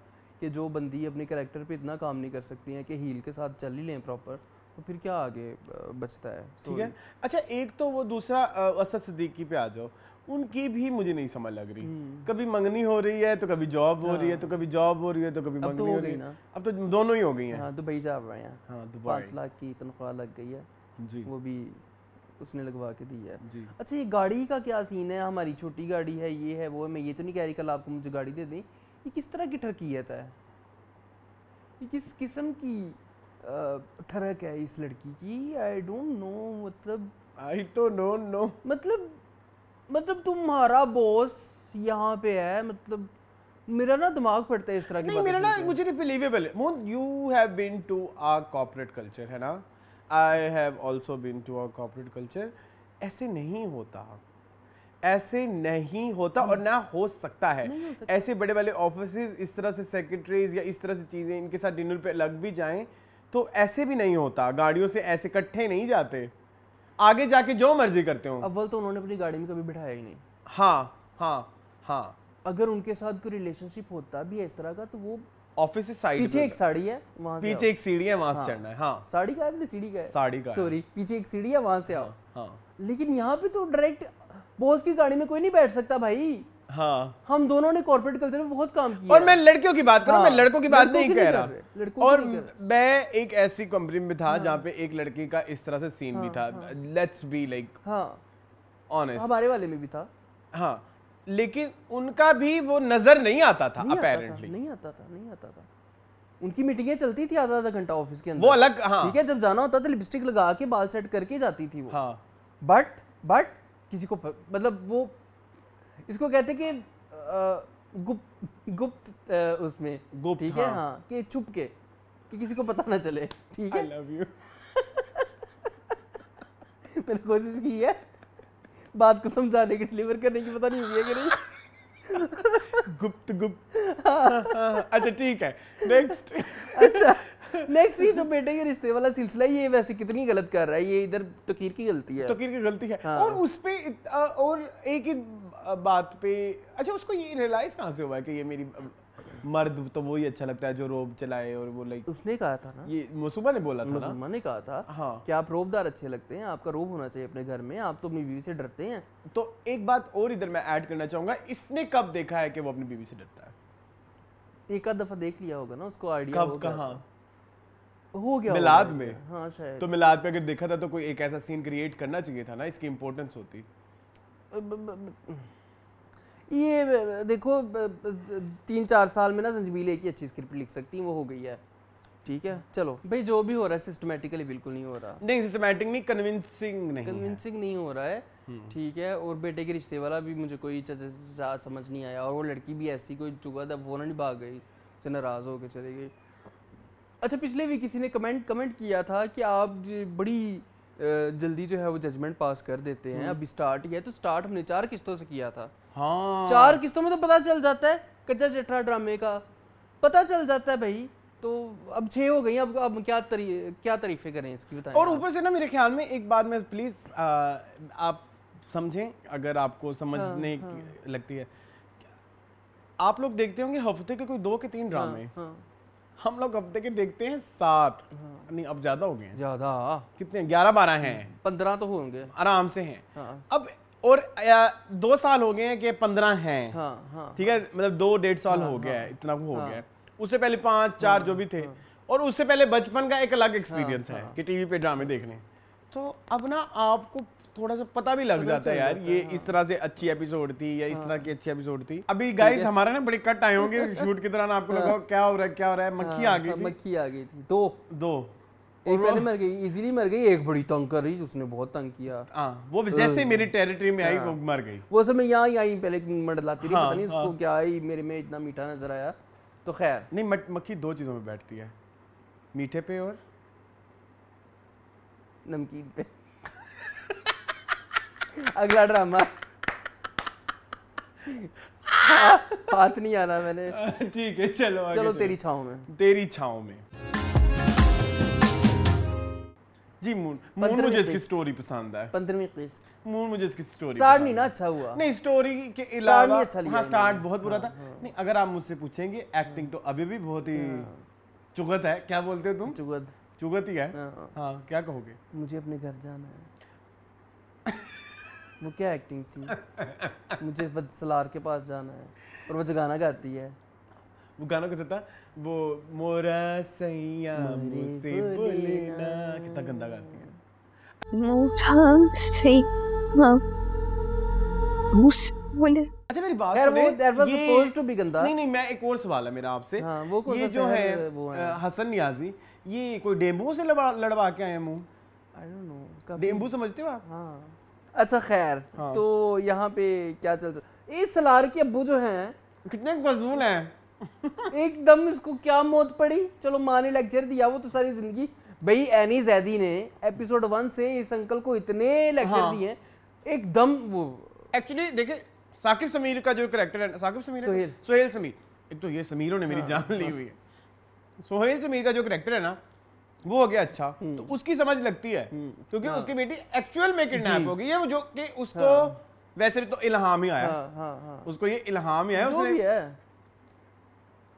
कि जो बंदी अपने कैरेक्टर पे इतना काम नहीं कर सकती हैं कि हील के साथ चल ही लें प्रॉपर, तो फिर क्या आगे बचता है। ठीक है, अच्छा, एक तो वो दूसरा असद सिद्दीकी पे आ जाओ, उनकी भी मुझे नहीं समझ लग रही। कभी मंगनी हो रही है, तो कभी जॉब हो रही है, तो कभी जॉब हो रही है, तो कभी मंगनी हो रही है। अब तो दोनों ही हो गई हैं। हाँ, दुबई जा रहे हैं। हाँ, 5 लाख की तनख्वाह लग गई है जी, वो भी उसने लगवा के दी है जी। अच्छा, ये गाड़ी का क्या सीन है? हमारी छोटी गाड़ी है, ये है, वो है। मैं ये तो नहीं कह रही कल आपको मुझे गाड़ी दे दें। ये किस तरह की ठरकियत है? ये किस किस्म की ठरक है इस लड़की की? आई डोंट नो, मतलब तुम्हारा बॉस यहाँ पे है, मतलब मेरा ना दिमाग फटता है इस तरह की नहीं, मेरा ना मुझे नहीं बिलीवेबल है। Mohan, you have been to a corporate culture, है ना? I have also been to a corporate culture. ऐसे नहीं होता और ना हो सकता है। ऐसे बड़े वाले ऑफिसेज, इस तरह से सेक्रेटरीज या इस तरह से चीजें इनके साथ डिनर पे लग भी जाएं तो ऐसे भी नहीं होता। गाड़ियों से ऐसे इकट्ठे नहीं जाते, आगे जाके जो मर्जी करते हो। अव्वल तो उन्होंने अपनी गाड़ी में कभी बिठाया ही नहीं। हाँ। अगर उनके साथ कोई रिलेशनशिप होता भी है इस तरह का, तो वो ऑफिस से साइड पीछे एक साड़ी है, वहां से पीछे एक सीढ़ी है, वहां से चढ़ना है। हाँ, साड़ी का है, सीढ़ी का है, साड़ी का, सॉरी, पीछे एक सीढ़ी है, वहां से आओ। हाँ। लेकिन यहाँ पे तो डायरेक्ट बॉस की गाड़ी में कोई नहीं बैठ सकता भाई। हाँ, हम दोनों ने कॉर्पोरेट कल्चर में बहुत काम किया। और मैं लड़कियों की बात करूं, मैं लड़कों की बात नहीं कह रहा। और मैं एक ऐसी कंपनी में था जहाँ पे एक लड़की का इस तरह से सीन भी था। लेट्स बी लाइक ऑनेस्ट, हमारे वाले में भी था। हाँ, लेकिन उनका भी वो नजर नहीं आता था, अपेरेंटली नहीं आता था। उनकी मीटिंगें चलती थी आधा घंटा ऑफिस के अंदर, वो अलग। हाँ, ठीक है, जब जाना होता था लिपस्टिक लगा के बाल सेट करके जाती थी वो। हाँ, बट किसी को मतलब वो इसको कहते कि गुप्त उसमें गुप्त, ठीक है। हाँ, कि छुप के, कि किसी को पता ना चले, ठीक है। I love you। मैंने कोशिश की है बात को समझाने की, डिलीवर करने की, पता नहीं हुई है कि नहीं। गुप्त अच्छा, ठीक है, नेक्स्ट। अच्छा, नेक्स्ट ये जो बेटे के रिश्ते वाला सिलसिला, ये वैसे कितनी गलत कर रहा है। ये इधर तकीर की गलती है। हाँ। और उस पे और एक ही बात पे, अच्छा, उसको ये रियलाइज कहाँ से हुआ है कि ये मेरी मर्द तो वही अच्छा लगता है जो रोब चलाए और वो लाइक उसने कहा था ना, ये मसूबा ने बोला था ना, मसूबा ने कहा था हाँ कि आप रोबदार अच्छे लगते हैं, आपका रोब होना चाहिए अपने घर में, आप तो अपनी बीवी से डरते हैं। तो एक बात और इधर मैं ऐड करना चाहूंगा, इसने कब देखा है कि वो अपनी बीवी से डरता है? एक आध दफा देख लिया होगा ना उसको, आइडिया कब कहाँ हो गया मिलाद में? हाँ शायद। तो मिलाद पे अगर देखा था तो कोई एक ऐसा सीन क्रिएट करना चाहिए था ना, इसकी इंपॉर्टेंस होती। ये देखो 3-4 साल में ना संजीवी एक ही अच्छी स्क्रिप्ट लिख सकती है, वो हो गई है, ठीक है। चलो भाई, जो भी हो रहा है सिस्टमेटिकली बिल्कुल नहीं हो रहा, नहीं सिस्टमेटिक नहीं, कन्विंसिंग नहीं हो रहा है, ठीक है। और बेटे के रिश्ते वाला भी मुझे कोई समझ नहीं आया, और वो लड़की भी ऐसी कोई चुका था, वो नहीं भाग गई, से नाराज होकर चली गई। अच्छा, पिछले भी किसी ने कमेंट किया था कि आप बड़ी जल्दी जो है वो जजमेंट पास कर देते हैं, अभी स्टार्ट ही है, तो स्टार्ट हमने 4 किस्तों से किया था। हाँ 4 किस्तों में तो पता चल जाता है कच्चा चिट्ठा ड्रामे का, पता चल जाता है भाई। तो अब 6 हो गई, अब क्या तारीफें करें इसकी, बताएं। और ऊपर से ना मेरे ख्याल में एक बात में प्लीज आप समझें, अगर आपको समझने की लगती है, आप लोग देखते होंगे हफ्ते के कोई 2 के 3 ड्रामे, हम लोग हफ्ते के देखते हैं 7, नहीं अब ज्यादा हो गए हैं, ज्यादा कितने 11-12 हैं, 15 तो होंगे आराम से हैं। अब और 2 साल हो गए हैं कि 15 हैं, ठीक है, मतलब 2-1.5 साल हो गया है, इतना हो गया है। उससे पहले 5-4 जो भी थे, और उससे पहले बचपन का एक अलग एक्सपीरियंस है कि टीवी पे ड्रामे देखने। तो अब ना आपको थोड़ा सा पता भी लग जाता है यार, ये इस तरह से अच्छी एपिसोड थी या इस तरह की अच्छी एपिसोड थी। अभी गाइस हमारा ना बड़े कट आए होंगे शूट के दौरान, आपको लगा क्या हो रहा है, मक्खी आ गई थी, 2 एक पहले मर गई, इजीली मर गई, एक बड़ी तंग कर रही, उसने बहुत तंग किया। वो जैसे मेरी टेरिटरी में आई वो मर गई। वो समय यहाँ पहले मंडलाती रही, पता नहीं उसको क्या आई, मेरे में इतना मीठा नजर आया। तो खैर नहीं, मक्खी 2 चीजों में बैठती है, मीठे पे और नमकीन पे। अगला ड्रामा हाथ नहीं आना मैंने, ठीक है चलो तेरी छाँव में जी। मून मुझे इसकी स्टोरी पसंद है, 15वीं किस्त। मून मुझे इसकी स्टोरी स्टार्ट नहीं ना अच्छा हुआ, नहीं स्टोरी के अलावा अच्छा हाँ स्टार्ट बहुत बुरा था। नहीं अगर आप मुझसे पूछेंगे एक्टिंग तो अभी भी बहुत ही चुगत है। क्या बोलते हो तुम? चुगत ही है। हाँ क्या कहोगे? मुझे अपने घर जाना है। वो क्या एक्टिंग थी? मुझे सलार के पास जाना है और वो जो गाना गाती है, वो गाना कैसा था? वो मोरा सैया मुझसे बोलेना, कितना गंदा गाती है। अच्छा मेरी बात सुने, नहीं मैं एक और सवाल है मेरा आपसे। हाँ, वो ये जो है हसन नियाजी, ये कोई डेम्बू से लड़वा के आए मुंह? आई डोंट नो, डेम्बू समझते हो आप? हाँ अच्छा खैर, तो यहाँ पे क्या चल रहा है? इस सलार के अब्बू जो हैं कितने फजूल हैं। एकदम इसको क्या मौत पड़ी। चलो माँ ने लेक्चर दिया, वो तो सारी जिंदगी भाई। एनी जैदी ने एपिसोड 1 से इस अंकल को इतने लेक्चर दिए, एकदम वो एक्चुअली देखिए साकिब समीर का जो कैरेक्टर है, साकिब समीर सोहेल समीर, एक तो ये समीरों ने मेरी जान ली हुई है। सोहेल समीर का जो कैरेक्टर है ना वो हो गया अच्छा, तो उसकी समझ लगती है क्योंकि उसकी बेटी एक्चुअल में किडनैप हो गई है, जो कि उसको वैसे तो इल्हाम ही आया, उसको ये इल्हाम ही आया,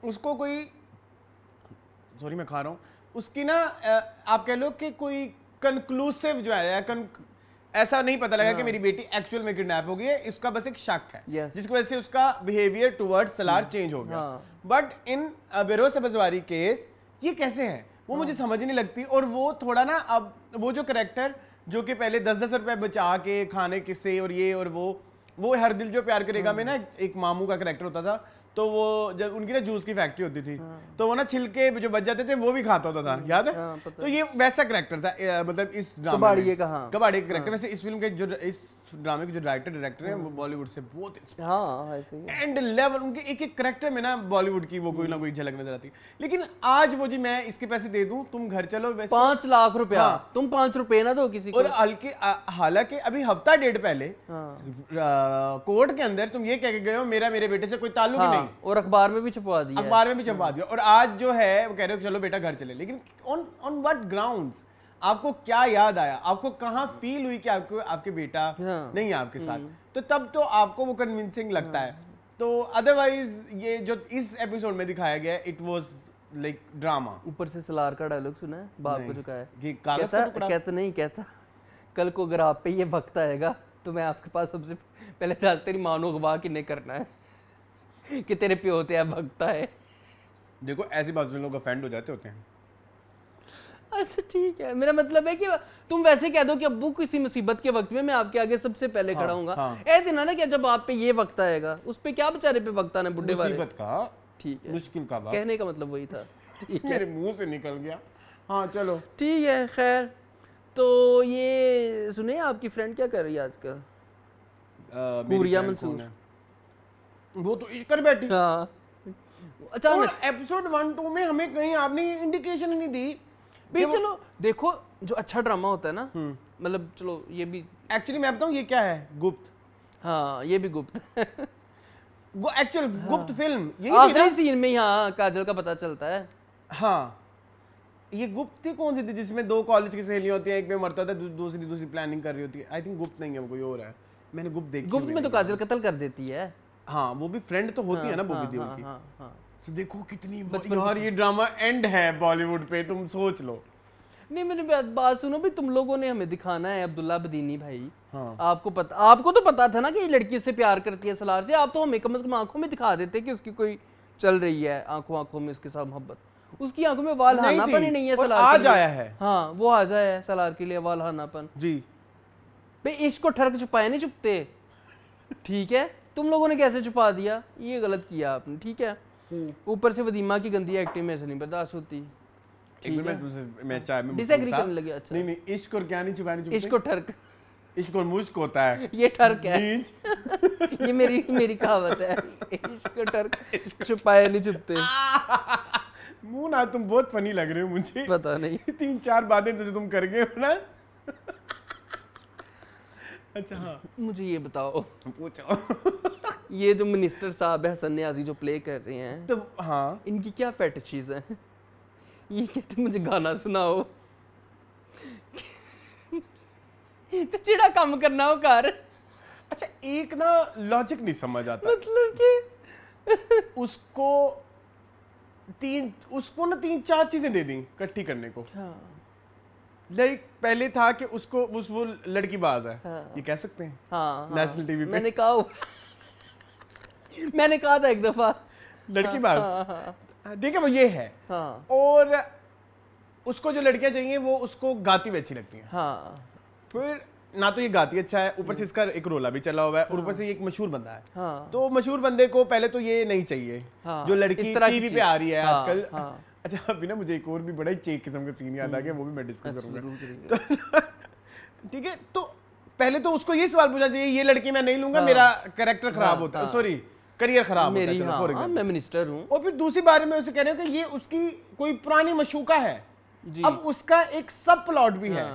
उसको कोई सॉरी मैं खा रहा हूँ, उसकी ना आप कह लो कि कोई कंक्लूसिव जो है ऐसा नहीं पता लगा कि मेरी बेटी एक्चुअल में किडनैप हो गई है, इसका बस एक शक है जिसकी वजह से उसका बिहेवियर टुवर्ड्स सलार चेंज हो गया। But in bureaus Sabzwari case ये कैसे है वो मुझे समझ नहीं लगती। और वो थोड़ा ना, अब वो जो करेक्टर जो कि पहले 10-10 रुपए बचा के खाने किससे और ये और वो हर दिल जो प्यार करेगा में ना एक मामू का करेक्टर होता था, तो वो जब उनकी ना जूस की फैक्ट्री होती थी तो वो ना छिलके जो बच जाते थे वो भी खाता होता था, याद है? तो ये वैसा करेक्टर था, मतलब इस ड्रामे कबाड़ी का करेक्टर। वैसे इस फिल्म के जो इस ड्रामे के जो डायरेक्टर हैं वो बॉलीवुड से बहुत एंड लेवल, उनके एक एक करेक्टर में ना बॉलीवुड की वो कोई ना कोई झलक नजर आती है। लेकिन आज वो जी मैं इसके पैसे दे दूं, तुम घर चलो, 5 लाख रुपया, तुम 5 रुपए ना दो किसी को। और हालांकि अभी हफ्ता डेढ़ पहले कोर्ट के अंदर तुम ये कह के गए हो मेरे बेटे से कोई ताल्लुक ही नहीं, और अखबार में भी छपवा दिया, और आज जो है वो कह रहे हो चलो बेटा घर चले। लेकिन ऑन व्हाट ग्राउंड्स? आपको क्या याद आया? आपको कहाँ फील हुई कि आपको आपके बेटा नहीं है आपके साथ? तो तब तो आपको वो कन्विंसिंग लगता है। तो अदरवाइज ये जो इस एपिसोड में दिखाया गया इट वाज लाइक ड्रामा। ऊपर से सलार का डायलॉग सुना है, बाप को झुकाया, ये कागज का टुकड़ा कहता कल को अगर आप पे ये वक्त आएगा तो मैं आपके पास सबसे पहले तेरी मां को गवाह किन्ने करना है कि तेरे प्यो ते वक्त आए। देखो ऐसी बात से लोग ऑफेंड हो जाते होते हैं। अच्छा ठीक है, मेरा मतलब है कि तुम वैसे कह दो कि अब्बू किसी मुसीबत के वक्त में मैं आपके आगे सबसे पहले खड़ा हूंगा, ऐसे ना कि जब आप पे ये वक्त आएगा, उस पे क्या बेचारे पे वक्त आना बुड्ढे वाले, मुसीबत का, ठीक है, मुश्किल का वक्त, कहने का मतलब वही था। ठीक है, मेरे मुंह से निकल गया। हाँ चलो ठीक है। खैर तो ये सुने आपकी फ्रेंड क्या कर रही है आजकल? हुरिया मंसूर, वो तो इश्क कर बैठी। हाँ और एपिसोड 1-2 में हमें कहीं आपने इंडिकेशन नहीं दी भी। चलो देखो जो अच्छा ड्रामा होता है ना, मतलब चलो ये भी एक्चुअली मैं बताऊं ये क्या है, गुप्त। हाँ ये भी गुप्त एक्चुअल गुप्त फिल्म यही आखिरी सीन में यहाँ काजल का पता चलता है। हाँ ये गुप्त थी कौन सी थी जिसमें 2 कॉलेज की सहेलियां होती हैं, एक में मरता होता है, दूसरी प्लानिंग कर रही होती है। आई थिंक गुप्त नहीं है, वो कोई और है। मैंने गुप्त देखी। गुप्त में तो काजल कत्ल कर देती है। हाँ वो भी फ्रेंड तो होती है ना बॉबी देओल की। तो देखो कितनी यार ये ड्रामा एंड है बॉलीवुड पे, तुम सोच लो। नहीं मेरी बात सुनो भी, तुम लोगों ने हमें दिखाना है अब्दुल्ला बदीनी भाई। हाँ। आपको तो पता था ना कि ये लड़की उससे प्यार करती है सलार से, आप तो हमें कम से कम आंखों में दिखा देते कि उसकी कोई चल रही है, आंखों में उसके साथ मोहब्बत। उसकी आंखों में वाल हानापन ही नहीं है सलार आज आया है। हाँ वो आ जाए सलार के लिए वाल हानापन जी भाई। इश्क को ठरक छुपाए नहीं छुपते, ठीक है, तुम लोगों ने कैसे छुपा दिया, ये गलत किया आपने, ठीक है। ऊपर से वदीमा की गंदी एक्टिंग में से नहीं बर्दाश्त होती। एक मिनट मैं चाय में डिसएग्री करने लगे। अच्छा नहीं इश्क और क्या नहीं छुपाने छुपते, इश्क और ठरक, इश्क और मुश्क होता है, ये ठरक है ये मेरी कहावत है, इश्क और ठरक छुपाए नहीं छुपते। मुंह ना तुम बहुत फनी लग रहे हो मुझे, पता नहीं 3-4 बातें तो तुम कर गए हो ना। अच्छा हाँ मुझे ये बताओ, पूछो। ये जो मिनिस्टर साहब है हसन न्याजी जो प्ले कर रहे हैं, तो हाँ इनकी क्या फेटिशेस हैं? ये कहते मुझे गाना सुनाओ तो चिड़ा काम करना हो कर। अच्छा एक ना लॉजिक नहीं समझ आता, मतलब कि उसको ना 3-4 चीजें दे दी इकट्ठी करने को। हाँ। लाइक पहले था कि उसको वो लड़की बाज है। हाँ। ये कह सकते हैं हाँ, नेशनल टीवी पे मैंने कहा था एक दफा लड़की बाज। हाँ, ठीक है वो ये है। हाँ। और उसको जो लड़कियां चाहिए वो उसको गाती हुई अच्छी लगती हैं। हाँ। फिर ना तो ये गाती अच्छा है, ऊपर से इसका एक रोला भी चला हुआ है, और ऊपर से ये एक मशहूर बंदा है। हाँ। तो मशहूर बंदे को पहले तो ये नहीं चाहिए। हाँ। जो लड़की टीवी पे आ रही है आजकल। हाँ। अच्छा अभी ना मुझे एक और भी बड़ा ही चेक किस्म का सीन याद आ गया, वो भी मैं डिस्कस करूंगा। ठीक है तो पहले तो उसको ये सवाल पूछना चाहिए, ये लड़की मैं नहीं लूंगा, मेरा कैरेक्टर खराब होता है, सॉरी करियर खराब होता है, चलो फॉर एग्जांपल मैं मिनिस्टर हूं। और फिर दूसरी बारे में उसे कह रहे हो कि ये उसकी कोई पुरानी मशूका है, अब उसका एक सब प्लॉट भी है।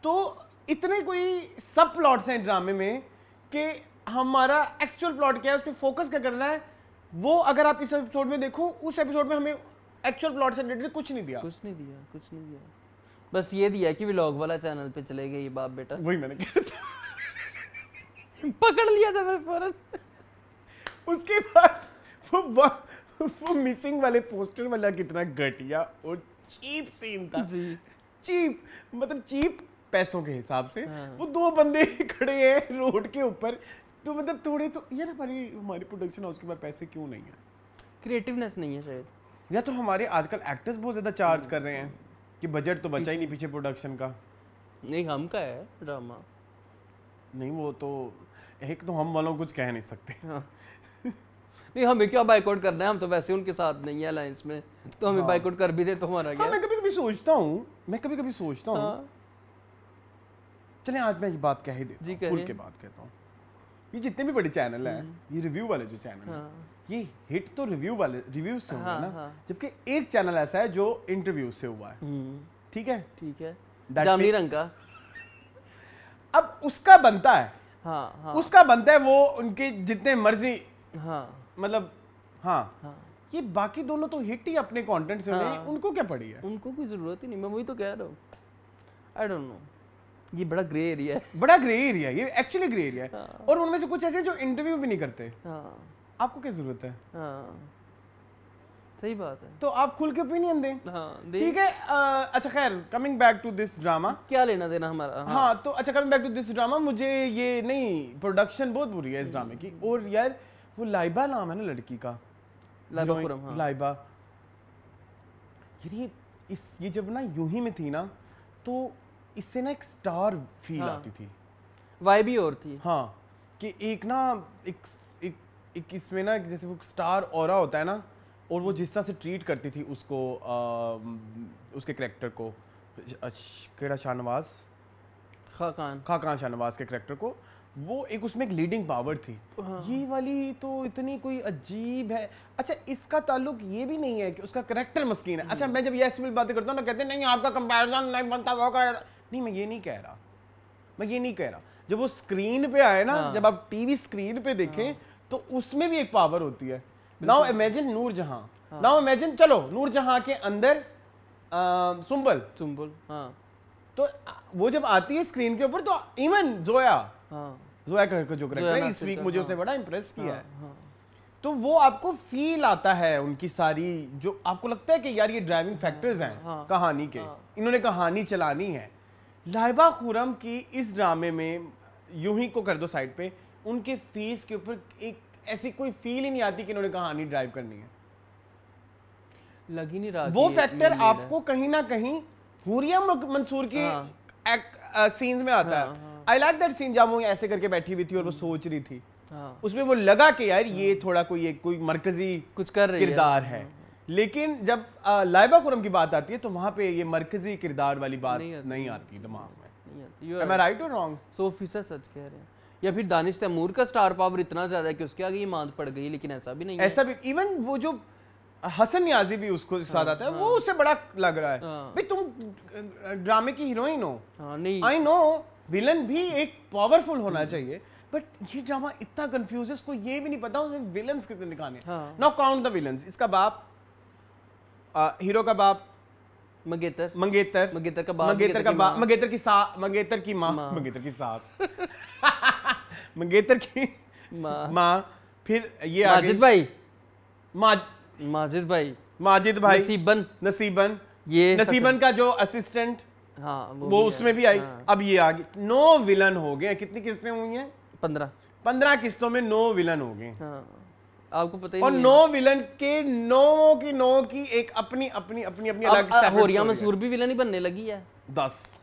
तो इतने कोई सब प्लॉट्स हैं ड्रामे में कि हमारा एक्चुअल प्लॉट क्या है, उस पर फोकस क्या करना है, वो अगर आप इस एपिसोड में देखो, उस एपिसोड में हमें एक्चुअल प्लॉट से रिलेटेड कुछ नहीं दिया। बस ये दिया कि व्लॉग वाला चैनल पे चले गए ये बाप बेटा, वही मैंने कहा था। पकड़ लिया था मैं फौरन। उसके बाद वो मिसिंग वाले पोस्टर वाला कितना घटिया और चीप सीन था। चीप मतलब चीप पैसों के हिसाब से। हाँ। वो 2 बंदे खड़े हैं रोड के ऊपर, तो मतलब थोड़े तो यार हमारी प्रोडक्शन हाउस के पास पैसे क्यों नहीं है, क्रिएटिवनेस नहीं है शायद, या तो हमारे आजकल एक्टर्स बहुत ज्यादा चार्ज कर रहे हैं कि बजट तो बचा ही नहीं पीछे प्रोडक्शन का। नहीं हम का है ड्रामा, नहीं वो तो एक तो हम वालों कुछ कह नहीं सकते। हाँ। नहीं हमें क्या बाइकआउट करना है, हम तो वैसे उनके साथ नहीं है अलायंस में, तो हमें बाइकआउट कर भी दे तो हमारा क्या। मैं कभी कभी सोचता हूँ चले आज मैं ये बात कह ही देता हूँ, खुल के बात कहता हूँ, ये जितने भी बड़े चैनल हैं, ये रिव्यू वाले जो चैनल हैं, ये हिट तो रिव्यूज से हुआ ना, जबकि एक चैनल ऐसा है जो इंटरव्यू से हुआ है। ठीक है जामनी रंग का, अब उसका बनता है। हाँ। उसका बनता है वो उनके जितने मर्जी। हाँ मतलब हाँ ये बाकी दोनों तो हिट ही अपने कंटेंट से हुए, उनको क्या पड़ी है, उनको कोई जरूरत ही नहीं। मैं वही तो कह रहा हूँ, आई डोंट नो, ये बड़ा ग्रे एरिया है, बड़ा ग्रे एरिया, ये एक्चुअली ग्रे एरिया है। और उनमें से कुछ ऐसे जो इंटरव्यू भी नहीं करते। आपको क्या जरूरत है? हाँ सही बात है। तो आप खुल के ओपिनियन दें। हाँ ठीक है। अच्छा खैर, coming back to this drama, क्या लेना देना हमारा। हाँ तो अच्छा, coming back to this drama, मुझे ये नहीं, प्रोडक्शन बहुत बुरी है इस ड्रामे की। और यार वो लाइबा नाम है ना लड़की का, लाइबा खुरम। हाँ। लाइबा यार, ये जब ना यूं ही में थी ना, तो इससे ना एक स्टार फील आती थी, वाइब भी और थी। हाँ, कि एक ना एक इसमें ना जैसे वो स्टार ऑरा होता है ना, और वो जिस तरह से ट्रीट करती थी उसको, उसके कैरेक्टर को, केड़ा शाहनवाज, खाकान शाहनवाज के कैरेक्टर को, वो एक उसमें एक लीडिंग पावर थी। ये वाली तो इतनी कोई अजीब है। अच्छा, इसका ताल्लुक ये भी नहीं है कि उसका कैरेक्टर मस्कीन है। अच्छा, मैं जब ये ऐसी बातें करता हूँ ना, कहते हैं नहीं आपका कंपैरिजन नहीं बनता, वो कर नहीं, मैं ये नहीं कह रहा, जब वो स्क्रीन पे आए ना, जब आप टीवी स्क्रीन पे देखें तो उसमें भी एक पावर होती है। Now imagine Noorjahan, now imagine, चलो नूरजहां के अंदर सुंबल, हाँ, तो वो जब आती है स्क्रीन के ऊपर, तो इवन जोया का जो कैरेक्टर है इस वीक मुझे उसने बड़ा इंप्रेस किया है। तो वो आपको फील आता है उनकी सारी, जो आपको लगता है कि यार ये ड्राइविंग फैक्टर्स हैं कहानी के, इन्होंने कहानी चलानी है। लाइबा खुरम की इस ड्रामे में यूं ही को कर दो साइड पे, उनके फेस के ऊपर एक ऐसी कोई फील ही नहीं आती कि इन्होंने कहानी ड्राइव करनी है, लग ही नहीं रहा। वो फैक्टर आपको कहीं ना कहीं हुरिया मंसूर की सीन्स में आता है। आई लाइक दैट सीन जब वो ऐसे करके बैठी हुई थी और वो सोच रही थी, उसमें वो लगा कि यार ये थोड़ा कोई मरकजी कुछ कर रही किरदार है। लेकिन जब लाइबा खुरम की बात आती है तो वहां पे ये मरकजी किरदार वाली बात नहीं आती दिमाग में। Am I right or wrong? 100% सच कह रहे हैं। या फिर दानिश तैमूर का स्टार पावर इतना ज्यादा है कि उसके आगे ये मांद पड़ गई, लेकिन ऐसा भी नहीं है। ऐसा भी, इवन वो जो हसन न्याजी भी उसको साथ आता है, वो उससे बड़ा लग रहा है। भाई तुम ड्रामे की हीरोइन हो, आई नो विलन भी एक पावरफुल होना चाहिए, बट ये ड्रामा इतना कंफ्यूज है, उसको ये भी नहीं पता उसे विलन्स कितने दिखाने। Now count the villains. इसका बाप, हीरो का बाप मंगेतर का बाप, मंगेतर की सास मंगेतर की माँ, फिर ये माजिद भाई, नसीबन, ये नसीबन का जो असिस्टेंट, हाँ, वो उसमें भी आई। अब ये आ गई, 9 विलन हो गए। कितनी किस्तें हुई हैं? 15 किस्तों में 9 विलन हो गए। आपको पता ही और 9 विलन के 9 की एक अपनी अलग। होरिया मंसूर भी विलन ही बनने लगी है 10।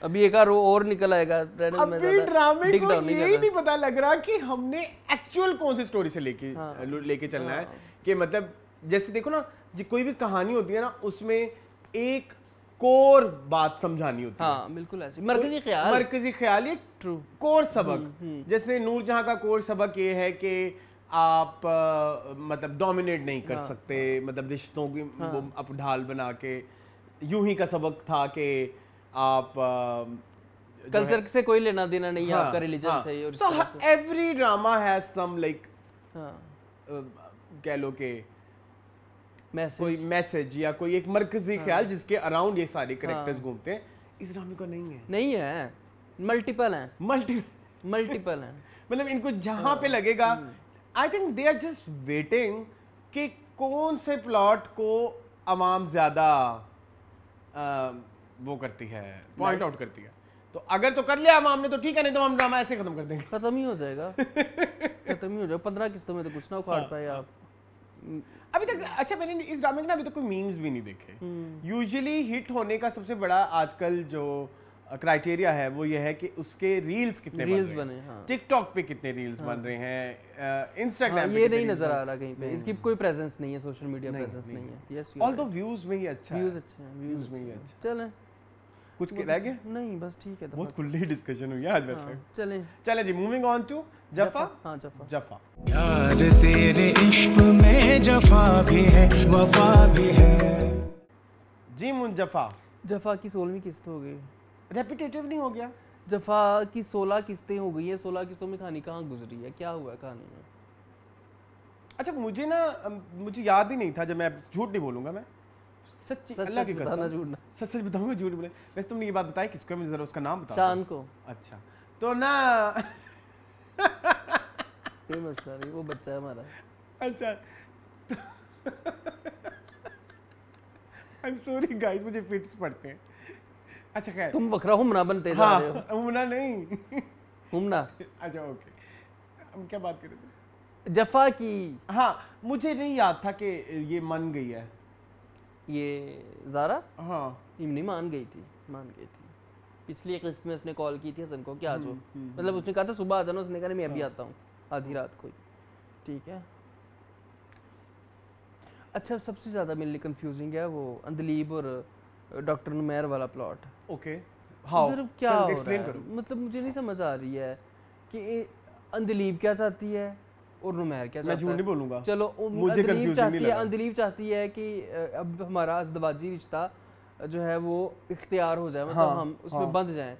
अभी एक और निकल आएगा। अभी ड्रामे को यही नहीं पता लग रहा कि हमने एक्चुअल कौन सी स्टोरी से लेके चलना है। कि मतलब जैसे देखो ना, कोई भी कहानी होती है ना, उसमें एक कोर बात समझानी होती है। हाँ, बिल्कुल ऐसे मरकजी ख्याल, एक ट्रू कोर सबक। जैसे नूरजहां का कोर सबक ये है कि आप मतलब डोमिनेट नहीं कर सकते, मतलब रिश्तों की वो आप ढाल बना के। यूं ही का सबक था कि आप कल्चर से कोई लेना देना नहीं है आपका, रिलीजन से। और so every drama has some like कह लो कि कोई मैसेज या कोई एक मरकजी ख्याल जिसके अराउंड ये सारे कैरेक्टर्स घूमते हैं। इस ड्रामे का नहीं है, मल्टीपल हैं मतलब इनको जहां पे लगेगा, I think they are just waiting कि कौन से प्लॉट को अवाम ज्यादा वो करती है, पॉइंट आउट करती है। तो अगर तो कर लिया अवाम ने तो ठीक है, नहीं तो हम ड्रामा ऐसे खत्म कर देंगे। खत्म ही हो जाएगा 15 किस्तों में तो कुछ ना उखाड़ पाए आप अभी तक। अच्छा, मैंने इस ड्रामे के ना अभी तक कोई मीम्स भी नहीं देखे। यूजुअली हिट होने का सबसे बड़ा आजकल जो क्राइटेरिया है वो ये है कि उसके रील्स कितने बने। टिकटॉक पे कितने रील्स बन रहे हैं, इंस्टाग्राम पे ये नहीं नजर आ रहा कहीं पे। इसकी कोई प्रेजेंस नहीं है, सोशल मीडिया प्रेजेंस नहीं है। यस, ऑल्दो व्यूज में ही अच्छा है, व्यूज में ही अच्छा। चलें, कुछ रह गया? नहीं, बस ठीक है। बहुत खुली डिस्कशन हुई आज वैसे। चलें जी, मूविंग ऑन टू जफा। हाँ, जफा। यार तेरे इश्क में जफा भी है, वफा भी है। जी जफा की 16वीं किस्त हो गई। रेपिटेटिव नहीं हो गया? जफा की 16 किस्तें हो गई है। 16 किस्तों में कहानी कहाँ गुजरी है, क्या हुआ है कहानी में? अच्छा, मुझे याद ही नहीं था। जब मैं झूठ नहीं बोलूंगा, मैं सच्ची अल्लाह की कसम सच बताऊंगा, झूठ बोले। वैसे तुमने ये बात बताई किसको? मुझे जरा उसका नाम बताओ। शान को। अच्छा, तो ना कोई मसला नहीं, वो बच्चा है हमारा। अच्छा आई एम सॉरी गाइस, मुझे फिट्स पड़ते हैं। अच्छा खैर, तुम बकरा हुमना बनते जा रहे हो। हुमना नहीं हुमना। अच्छा ओके, हम क्या बात कर रहे थे? जफा की। हाँ, मुझे नहीं याद था कि ये मान गई है। ये ज़ारा? हाँ, नहीं मान गई थी। पिछली एक किस्त में उसने कॉल की थी हसन को कि आ जाओ, मतलब उसने कहा था सुबह आ जाना, उसने कहा मैं अभी आता हूँ आधी रात को। ठीक है। अच्छा, सबसे ज़्यादा मेरे लिए कंफ्यूजिंग है वो अंदलीब और डॉक्टर नुमैर वाला प्लॉट। ओके, हाउ क्या हो एक्सप्लेन रहा है? करो। मतलब मुझे नहीं समझ आ रही है कि अंदलीब क्या चाहती है और नुमैर क्या चाहता है। मैं झूठ नहीं बोलूंगा, चलो मुझे कंफ्यूजन नहीं लगा। अंदलीब चाहती है कि अब हमारा अज़दवाजी रिश्ता जो है वो इख्तियार हो जाए, मतलब हम उसमें बंध जाएं।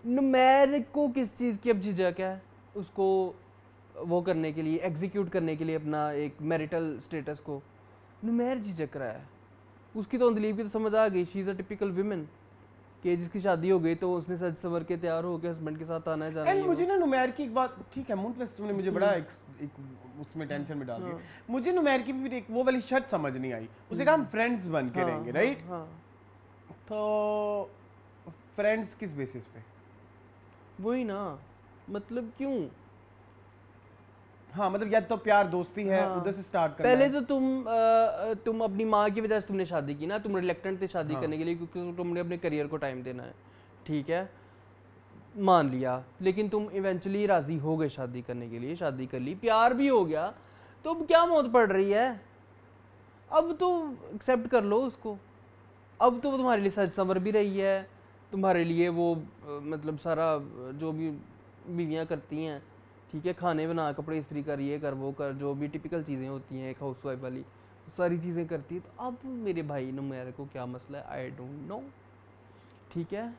नुमैर को किस चीज़ की अब झिझक है उसको वो करने के लिए, एग्जीक्यूट करने के लिए अपना एक मैरिटल स्टेटस को? नुमैर झिझक रहा है, उसकी तो अंदलीब की तो समझ आ गई, she is a typical women कि जिसकी शादी हो गई तो उसने सज सवर के तैयार हो के हस्बैंड के साथ आना है जाना है। मुझे ना नुमैर की एक बात, ठीक है मून फेस्ट तुमने मुझे बड़ा एक उसमें टेंशन में डाल दिया। मुझे नुमैर की भी एक वो वाली शर्त समझ नहीं आई। उसे कहा हम फ्रेंड्स बन के रहेंगे, राइट? तो फ्रेंड्स किस बेसिस पे? वही ना, मतलब क्यों? हाँ, मतलब या तो प्यार दोस्ती है, उधर से स्टार्ट करना पहले है। तो तुम अपनी माँ की वजह से तुमने शादी की ना, तुम रिलेक्टेंट थे शादी करने के लिए क्योंकि तुमने अपने करियर को टाइम देना है, ठीक है, मान लिया। लेकिन तुम इवेंचुअली राजी हो गए शादी करने के लिए, शादी कर ली, प्यार भी हो गया, तो अब क्या मौत पड़ रही है? अब तो एक्सेप्ट कर लो उसको। अब तो वो तुम्हारे लिए सज संवर भी रही है, तुम्हारे लिए वो मतलब सारा जो भी बीवियाँ करती हैं, ठीक है, खाने बना, कपड़े इस्त्री कर, ये कर, वो कर, जो भी टिपिकल चीज़ें होती हैं एक हाउसवाइफ वाली, सारी चीज़ें करती है। तो अब मेरे भाई नुमैर को क्या मसला है? I don't know. ठीक है,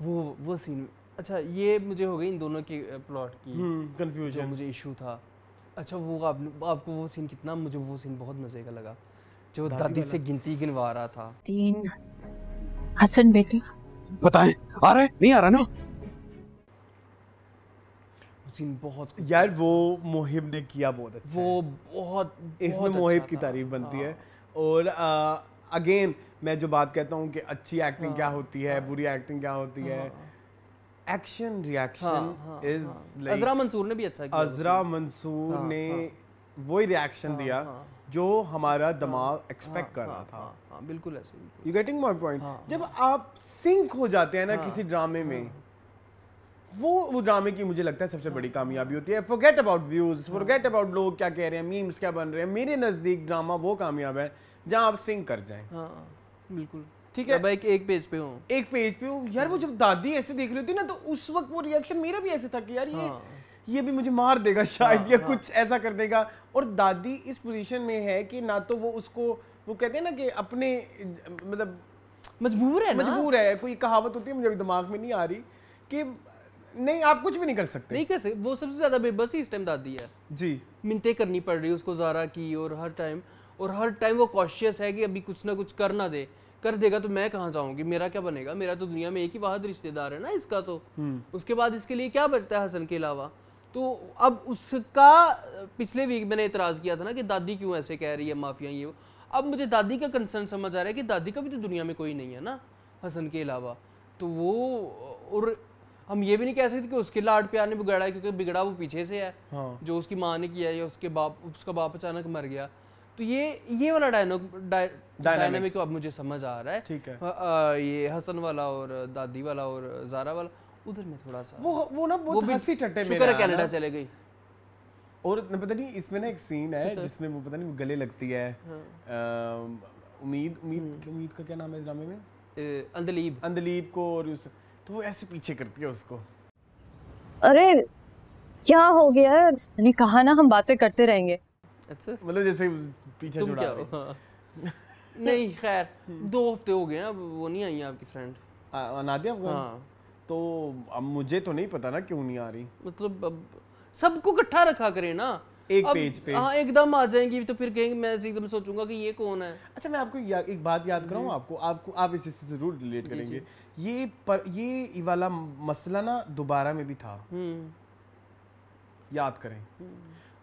वो सीन। अच्छा, ये मुझे हो गई इन दोनों के प्लॉट की कंफ्यूजन, मुझे इशू था। अच्छा, वो आपको वो सीन कितना, मुझे वो सीन बहुत मज़े का लगा जो दादी से गिनती गिनवा रहा था। 3 हसन बेटे बताएं, आ रहा है नहीं आ रहा ना? सीन बहुत यार वो मोहिब ने किया बहुत अच्छा, वो बहुत इसमें मोहिब की तारीफ बनती है। और अगेन मैं जो बात कहता हूँ कि अच्छी एक्टिंग क्या होती है, बुरी एक्टिंग क्या होती है, action reaction is like Azra Mansoor ने भी अच्छा किया। अज़रा मंसूर ने वही रिएक्शन दिया जो हमारा दिमाग एक्सपेक्ट कर रहा था। बिल्कुल ऐसे। You getting my point? जब आप सिंक हो जाते हैं ना किसी ड्रामे में, वो ड्रामे की मुझे लगता है सबसे बड़ी कामयाबी होती है। Forget about views, forget about लोग क्या कह रहे हैं, मीम्स क्या बन रहे हैं। मेरे नज़दीक ड्रामा वो कामयाब है जहाँ आप सिंक कर जाएं। बिल्कुल ठीक है, अब एक पेज पे हूँ, एक पेज पे हूँ। यार वो जब दादी ऐसे देख रही थी ना, तो उस वक्त वो रिएक्शन मेरा भी ऐसे था कि यार ये भी मुझे मार देगा शायद, या कुछ ऐसा कर देगा। और दादी इस पोजीशन में है कि ना तो वो उसको, वो कहते हैं ना कि अपने मतलब मजबूर है। कोई कहावत होती है, मुझे अभी दिमाग में नहीं आ रही, कि नहीं आप कुछ भी नहीं कर सकते। वो सबसे ज्यादा बेबस ही इस टाइम दादी है जी। मिन्नतें करनी पड़ रही है उसको ज़ारा की, और हर टाइम वो कॉशियस है कि अभी कुछ ना कुछ कर ना दे, कर देगा तो मैं कहाँ जाऊंगी, मेरा क्या बनेगा, मेरा तो दुनिया में एक ही वाहिद रिश्तेदार है ना इसका, तो उसके बाद इसके लिए क्या बचता है हसन के अलावा। तो अब उसका पिछले वीक मैंने इतराज़ किया था ना कि दादी क्यों ऐसे कह रही है, माफिया ये वो। अब मुझे दादी का कंसर्न समझ आ रहा है कि दादी का भी तो दुनिया में कोई नहीं है ना हसन के अलावा। तो वो, और हम ये भी नहीं कह सकते कि उसके लाड प्यार ने बिगाड़ा है, क्योंकि बिगड़ा वो पीछे से है। जो उसकी माँ ने किया है या उसका बाप अचानक मर गया। तो ये वाला डायनामिक अब मुझे समझ आ रहा है। ठीक है, ये हसन वाला और दादी वाला और ज़ारा वाला, उधर में थोड़ा सा वो ना बहुत हंसी टट्टे में शुक्र कनाडा चले गई। और पता नहीं इसमें ना एक सीन है जिसमें वो पता नहीं वो गले लगती है। उम्मीद का क्या नाम है इस ड्रामे में? अंदलीब को, और उस तो वो ऐसे पीछे करती है उसको। अरे क्या हो गया है? मैंने कहा ना हम बातें करते रहेंगे। अच्छा, मतलब जैसे पीछे छुड़ा नहीं, खैर 2 हफ्ते हो गए हैं, अब वो नहीं आई आपकी फ्रेंड नादिया। तो अब मुझे तो नहीं पता ना क्यों नहीं आ रही। मतलब अब सबको इकट्ठा रखा करे ना। एक पेज पे। हाँ एकदम आ जाएंगी तो फिर कहेंगे, मैं एकदम सोचूंगा कि ये कौन है। अच्छा मैं आपको एक बात याद कराऊं आपको आप इस चीज़ से जरूर रिलेट करेंगे। ये वाला मसला ना दोबारा में भी था, याद करें।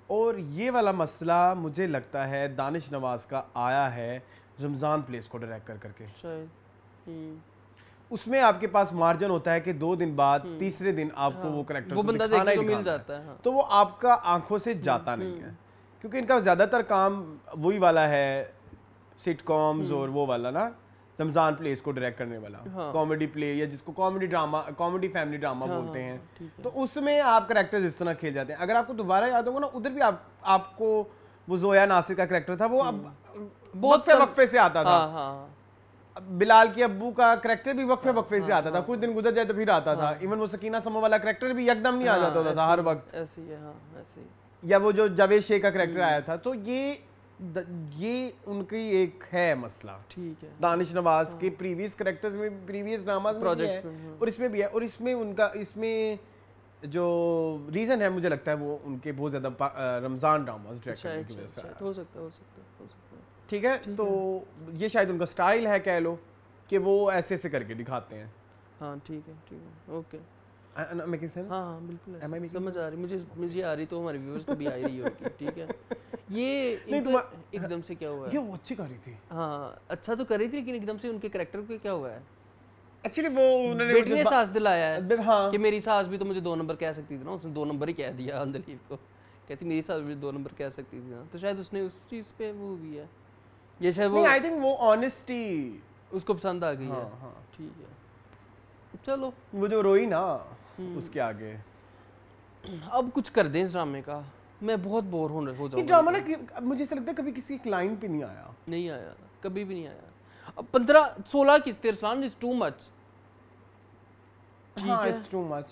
और ये वाला मसला मुझे लगता है दानिश नवाज का आया है रमज़ान प्लेस को डायरेक्ट करके शायद। उसमें आपके पास मार्जिन होता है कि 2 दिन बाद तीसरे दिन आपको वो करैक्टर वो बंदा देखने को मिल जाता है। तो वो आपका आंखों से जाता नहीं है, क्योंकि इनका ज़्यादातर काम वही वाला है, सिटकॉम्स और वो वाला ना रमज़ान प्लेस को डायरेक्ट करने वाला कॉमेडी प्ले, या जिसको कॉमेडी फैमिली ड्रामा बोलते हैं। तो उसमें आप करैक्टर्स इस तरह खेल जाते हैं। अगर आपको दोबारा याद होगा ना, उधर भी आपको वो जोया नासिर का करैक्टर था, वो अब बहुत वक्फे से आता था। बिलाल के अब्बू का करैक्टर भी वक्फे से आता था, कुछ दिन गुजर जाए तो फिर आता था। इवन वो सकीना समो वाला करैक्टर भी एकदम नहीं आ जाता था हर वक्त ऐसे। या वो जो जावेद शेख का करैक्टर आया था। तो ये उनकी एक है मसला, ठीक है, दानिश नवाज के प्रीवियस करैक्टर्स में, प्रीवियस ड्रामास में भी है और इसमें भी है। और इसमें जो रीजन है मुझे लगता है वो उनके बहुत ज्यादा रमजान ड्रामास डायरेक्ट करने की वजह से हो सकता है। ठीक है, तो ये शायद उनका स्टाइल है, कह लो कि वो ऐसे करके दिखाते हैं। हाँ ठीक है, ओके। हाँ बिल्कुल समझ आ रही, मुझे आ रही, तो हमारे व्यूअर्स को भी आ रही होगी। ठीक है, ये एकदम से क्या हुआ है? ये वो अच्छी कर रही थी। हाँ अच्छा तो कर रही थी, लेकिन एकदम से उनके कैरेक्टर को क्या हुआ है? एक्चुअली वो उन्होंने बेटी ने सास दिलाया है। हाँ। कि मेरी सास भी तो मुझे 2 नंबर कह सकती थी ना, उसने 2 नंबर ही कह दिया अंदलीब को, कहती मेरी सास भी 2 नंबर कह सकती थी ना। तो शायद उसने उस चीज पे वो भी है, ये शायद वो, आई थिंक वो ऑनेस्टी उसको पसंद आ गई है। हाँ ठीक है, चलो। वो जो रोई ना उसके आगे, अब कुछ कर दें इस ड्रामे का, मैं बहुत बोर हो जाऊंगा। ये ड्रामा ना मुझे ऐसा लगता है कभी किसी क्लाइन पे नहीं आया, कभी भी नहीं आया। अब 15-16 किस्तें अरसलान इज टू मच। ठीक है, इट्स टू मच।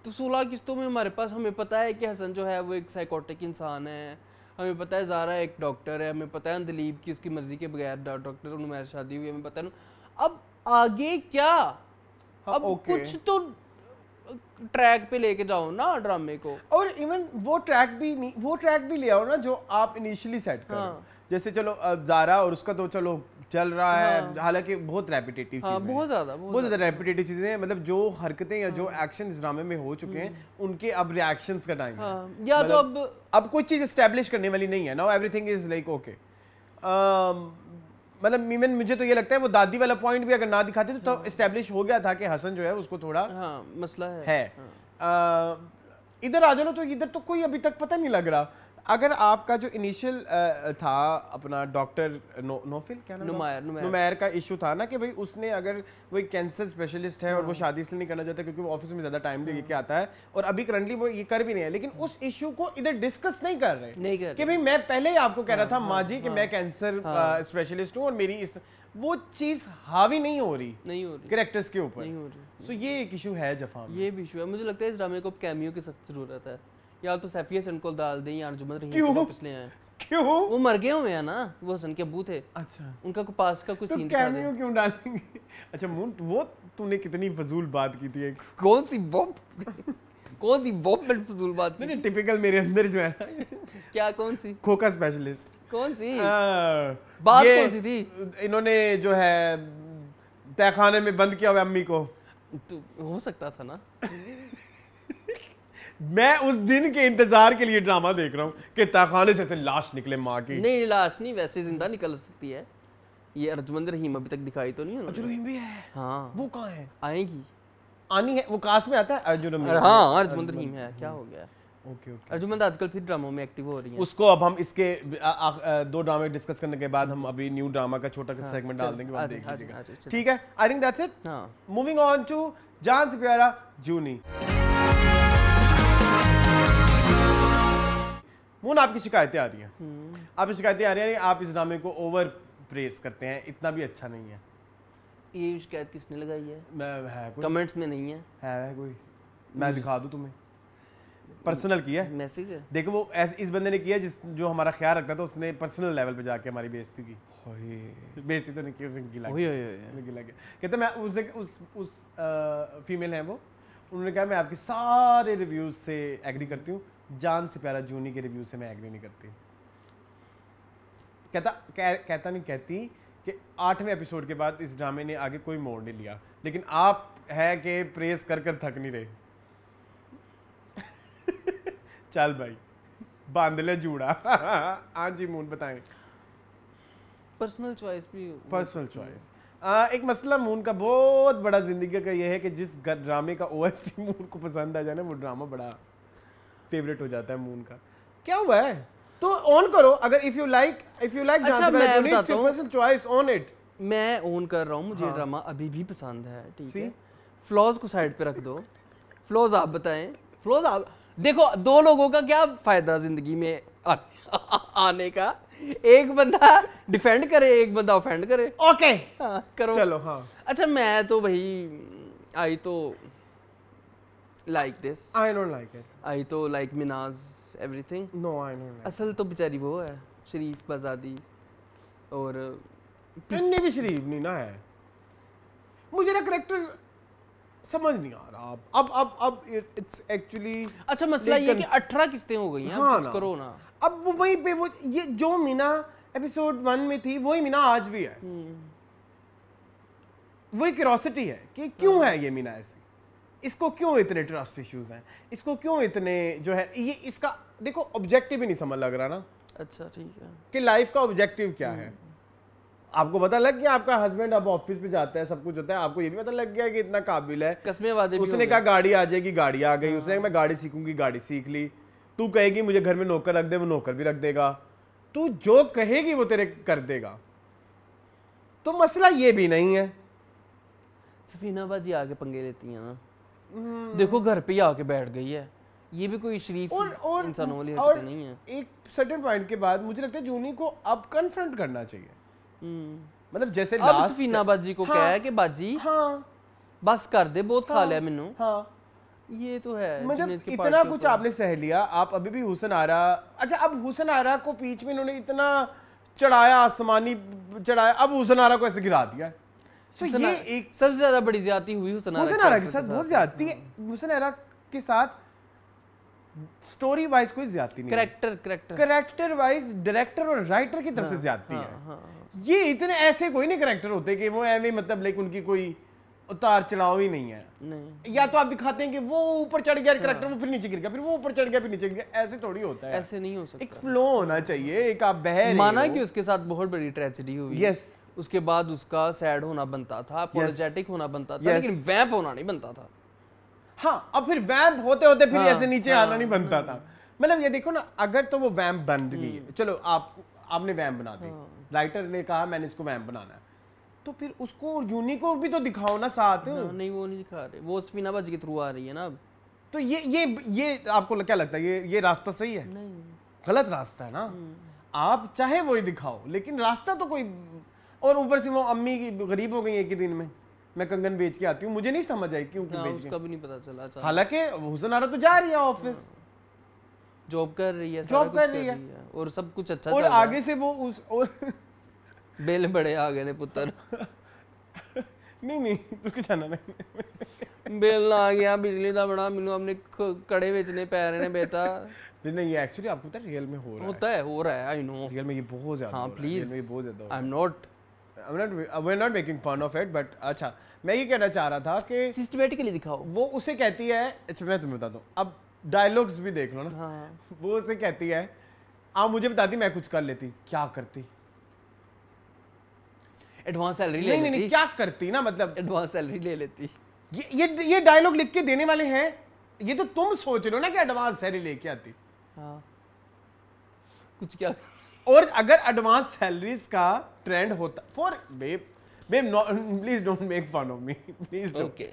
तो 16 किस्तों में हमारे पास, हमें पता है कि हसन जो है वो एक साइकोटिक इंसान है, हमें पता है ज़ारा एक डॉक्टर है, हमें पता है अंदलीब की उसकी मर्जी के बगैर डॉक्टर उनमें शादी हुई, हमें पता है। अब आगे क्या? अब कुछ तो ट्रैक पे लेके जाओ ना ड्रामे को। और इवन वो ट्रैक भी ले आओ ना जो आप इनिशियली सेट करो। जैसे चलो ज़ारा और उसका तो चलो चल रहा है, हालांकि बहुत रेपिटेटिव चीजें हैं, बहुत ज्यादा रेपिटेटिव चीजें हैं। मतलब जो हरकतें या जो एक्शन इस ड्रामे में हो चुके हैं, उनके अब रिएक्शंस का टाइम है। या तो अब कोई चीज एस्टैब्लिश करने वाली नहीं है। Now everything is like okay. मतलब इवन मुझे तो ये लगता है वो दादी वाला पॉइंट भी अगर ना दिखाते तो एस्टैब्लिश हो गया था कि हसन जो है उसको थोड़ा मसला है। इधर आ जाओ तो इधर तो कोई अभी तक पता नहीं लग रहा। अगर आपका जो इनिशियल था अपना डॉक्टर नोफिल क्या नाम, नुमैर का इशू था ना कि भाई उसने, अगर वो एक कैंसर स्पेशलिस्ट है और वो शादी इसलिए नहीं करना चाहता क्योंकि वो ऑफिस में ज़्यादा टाइम दे के आता है, और अभी करंटली वो ये कर भी नहीं है, लेकिन उस इशू को इधर डिस्कस नहीं कर रहे कि भाई मैं पहले ही आपको कह रहा था माँ जी कि मैं कैंसर स्पेशलिस्ट हूँ और मेरी इस वो चीज़ हावी नहीं हो रही कैरेक्टर्स के ऊपर। सो ये एक इशू है जफा में, ये भी इशू है। मुझे लगता है इस ड्रामे को कैमियो की सख्त जरूरत है, या तो सैफिया हसन को डाल दें या अर्जुमंद रहीम को वापस ले आए। क्यों? वो मर गए हुए हैं ना, वो हसन के अब्बू थे। अच्छा, उनका पास का कुछ सीन दिखा कैमियो क्यों डालेंगे? अच्छा वो तूने कितनी फजूल बात की थी। कौन सी वो फजूल बात? नहीं, टिपिकल मेरे अंदर जो है ना। क्या? कौन सी? खोखा स्पेशलिस्ट। कौन सी बात? कौन सी थी? इन्होंने जो है तहखाने में बंद किया हुआ अम्मी को। तो हो सकता था ना। मैं उस दिन के इंतजार के लिए ड्रामा देख रहा हूँ कि तहखाने से लाश निकले माँ की। नहीं, लाश नहीं, वैसे जिंदा निकल सकती है। ये अर्जुमंद रहीम अभी तक दिखाई तो नहीं है। अर्जुन रहीम भी है? हाँ। वो कहाँ है? आएगी, आनी है, वो कास्ट में आता है अर्जुन रहीम। हाँ, अर्जुमंद रहीम है। क्या हो गया? ओके। अर्जुमंद आजकल फिर ड्रामों में एक्टिव हो रही है। उसको अब हम इसके 2 ड्रामे डिस्कस करने के बाद हम अभी न्यू ड्रामा का छोटा सा सेगमेंट डाल देंगे। ठीक है, I think that's it. Moving on to Jaan से प्यारा जूनी। मून, आपकी शिकायतें आ रही हैं। आपकी शिकायतें आ रही हैं, आप इस ड्रामे को ओवर प्रेस करते हैं, इतना भी अच्छा नहीं है। ये शिकायत किसने लगाई है? है कोई कमेंट्स में नहीं है कोई? मैं दिखा दूं तुम्हें, पर्सनल किया है, मैसेज है। देखो वो इस बंदे ने किया जो हमारा ख्याल रखता था, उसने पर्सनल लेवल पे जाके हमारी बेइज्जती की। बेइज्जती तो नहीं की, उसे गिला गया। कहते मैं उस फीमेल है वो, उन्होंने कहा मैं आपके सारे रिव्यूज से एग्री करती हूँ, जान से प्यारा जूनी के रिव्यू से मैं एग्री नहीं करती। कहती कि 8वें एपिसोड के बाद इस ड्रामे ने आगे कोई मोड़ नहीं लिया, लेकिन आप है कि प्रेस कर कर थक नहीं रहे। चल भाई बांध ले जूड़ा। हाँ जी मून बताएं। पर्सनल चॉइस भी, पर्सनल चॉइस। एक मसला मून का बहुत बड़ा जिंदगी का ये है कि जिस ड्रामे का OST मून को पसंद आ जाए ना, वो ड्रामा बड़ा फेवरेट हो जाता है मून का। क्या हुआ है? तो ऑन करो अगर इफ यू लाइक अच्छा मैं बताता हूं, चॉइस ऑन इट। मैं ऑन कर रहा हूं, मुझे ड्रामा अभी भी पसंद है, ठीक है। फ्लॉज को साइड पे रख दो। फ्लॉज आप बताएं। फ्लॉज आप देखो, दो लोगों का क्या फायदा जिंदगी में आने का, एक बंदा डिफेंड करे, एक बंदा ऑफेंड करे। ओके हाँ, करो चलो। हाँ अच्छा मैं तो भाई आई तो like this, I don't like it, I तो like Minaj everything. No I don't like. असल तो बेचारी वो है शरीफ बजादी, और इतनी भी शरीफ नहीं ना है। मुझे ना करैक्टर समझ नहीं आ रहा अब इट्स एक्चुअली। अच्छा मसला ये कि 18 किस्तें हो गई हैं। हाँ कुछ करो ना। अब वो वही पे वो ये जो मीना एपिसोड 1 में थी वही मीना आज भी है। वही क्यूरोसिटी है कि क्यों है ये मीना ऐसी, इसको क्यों इतने ट्रस्ट इश्यूज हैं, इसको क्यों इतने जो है ये, इसका देखो ऑब्जेक्टिव ही नहीं समझ लग रहा ना। अच्छा ठीक है कि लाइफ का ऑब्जेक्टिव क्या है। आपको पता लग गया आपका हस्बैंड अब ऑफिस पे जाता है, सब कुछ होता है, आपको ये भी पता लग गया कि इतना काबिल है। कसमें वादे भी उसने कहा गाड़ी आ जाएगी, गाड़ी आ गई। उसने कहा मैं गाड़ी सीखूंगी, गाड़ी सीख ली। तू कहेगी मुझे घर में नौकर रख दे, वो नौकर भी रख देगा। तू जो कहेगी वो तेरे कर देगा। तो मसला ये भी नहीं है। सफीना बाजी आके पंगे लेती हैं ना। देखो घर पे ही आके बैठ गई है, ये भी कोई शरीफ इंसानों वाली हरकतें नहीं है। एक सर्टेन पॉइंट के बाद मुझे लगता है जूनी को अब कन्फ्रंट करना चाहिए। मतलब जैसे अब सफीना बाजी को क्या है कि बाजी बस कर दे, बहुत खा लिया मैंने। ये तो है मतलब इतना कुछ आपने सह लिया। आप अभी भी हुसन आरा, अच्छा अब हुसन आरा को बीच में इन्होंने इतना चढ़ाया, आसमानी चढ़ाया, अब हुसन आरा को ऐसे गिरा दिया। तो ये एक सबसे ज्यादा बड़ी ज्यादती हुई हुसन आरा के साथ। बहुत ज्यादती है हुसन आरा के साथ। स्टोरी वाइज कोई ज्यादती नहीं, कैरेक्टर वाइज डायरेक्टर और राइटर की तरफ से ज्यादती है। ये इतने ऐसे कोई नहीं कैरेक्टर होते कि वो ऐਵੇਂ मतलब लाइक उनकी कोई उतार चढ़ाव ही नहीं है। नहीं। या तो आप दिखाते हैं कि वो ऊपर चढ़ गया कैरेक्टर, वो फिर नीचे गिर गया, फिर वो ऊपर चढ़ गया फिर नीचे गिर गया। ऐसे थोड़ी होता है, ऐसे नहीं हो सकता। एक फ्लो होना चाहिए। एक आप बह रहे हो, माना कि उसके साथ बहुत बड़ी ट्रेजेडी हुई। यस। उसके बाद उसका सैड होना बनता था, अपोलोजेटिक होना बनता था, लेकिन वैम्प होना नहीं बनता था। हाँ, अब फिर वैम्प होते होते फिर ऐसे नीचे आना नहीं बनता था। मतलब ये देखो ना, अगर तो वो वैम्प बन गई, चलो आपने वैम्प बना दी, राइटर ने कहा मैंने इसको वैम्प बनाना है, तो फिर उसको यूनी को भी तो दिखाओ ना साथ। नहीं वो नहीं दिखा रहे, वो सफीना बाजी के थ्रू आ रही है ना अब। तो ये आपको क्या लगता है ये रास्ता सही है? नहीं, गलत रास्ता है ना। आप चाहे वही दिखाओ, लेकिन रास्ता तो कोई। और ऊपर से वो अम्मी की गरीब हो गई एक ही दिन में, मैं कंगन बेच के आती हूँ, मुझे नहीं समझ आई क्यों बेच उसका भी नहीं पता चला। हालांकि हुसन आरा तो जा रही है ऑफिस, जॉब कर रही है, जॉब कर रही है और सब कुछ अच्छा और आगे से वो उस और बेल बड़े आ गए ने पुत्र। नहीं रुक जाना नहीं, बेल आ गया बिजली दा बड़ा, मैनू अपने कड़े बेचने पै रहे ने बेटा। नहीं ये एक्चुअली आपको पता है रियल में हो रहा है। आई नो रियल में ये बहुत ज्यादा। हां प्लीज, ये बहुत ज्यादा। I am not we're not making fun of it, but अच्छा मैं ये कहना चाह रहा था कि सिस्टमैटिकली दिखाओ। वो उसे कहती है, अच्छा मैं तुम्हें बताता हूँ, अब डायलॉग्स भी देख लो ना। हाँ। वो उसे कहती है आप मुझे बताती मैं कुछ कर लेती, क्या करती? एडवांस सैलरी ले लेती। नहीं क्या करती ना, मतलब एडवांस सैलरी ले लेती। ये डायलॉग लिख के देने वाले हैं, ये तो तुम सोच रहे हो ना कि एडवांस सैलरी लेके आती। हाँ कुछ क्या। और अगर एडवांस सैलरीज का ट्रेंड होता for babe please don't make fun of me please. Okay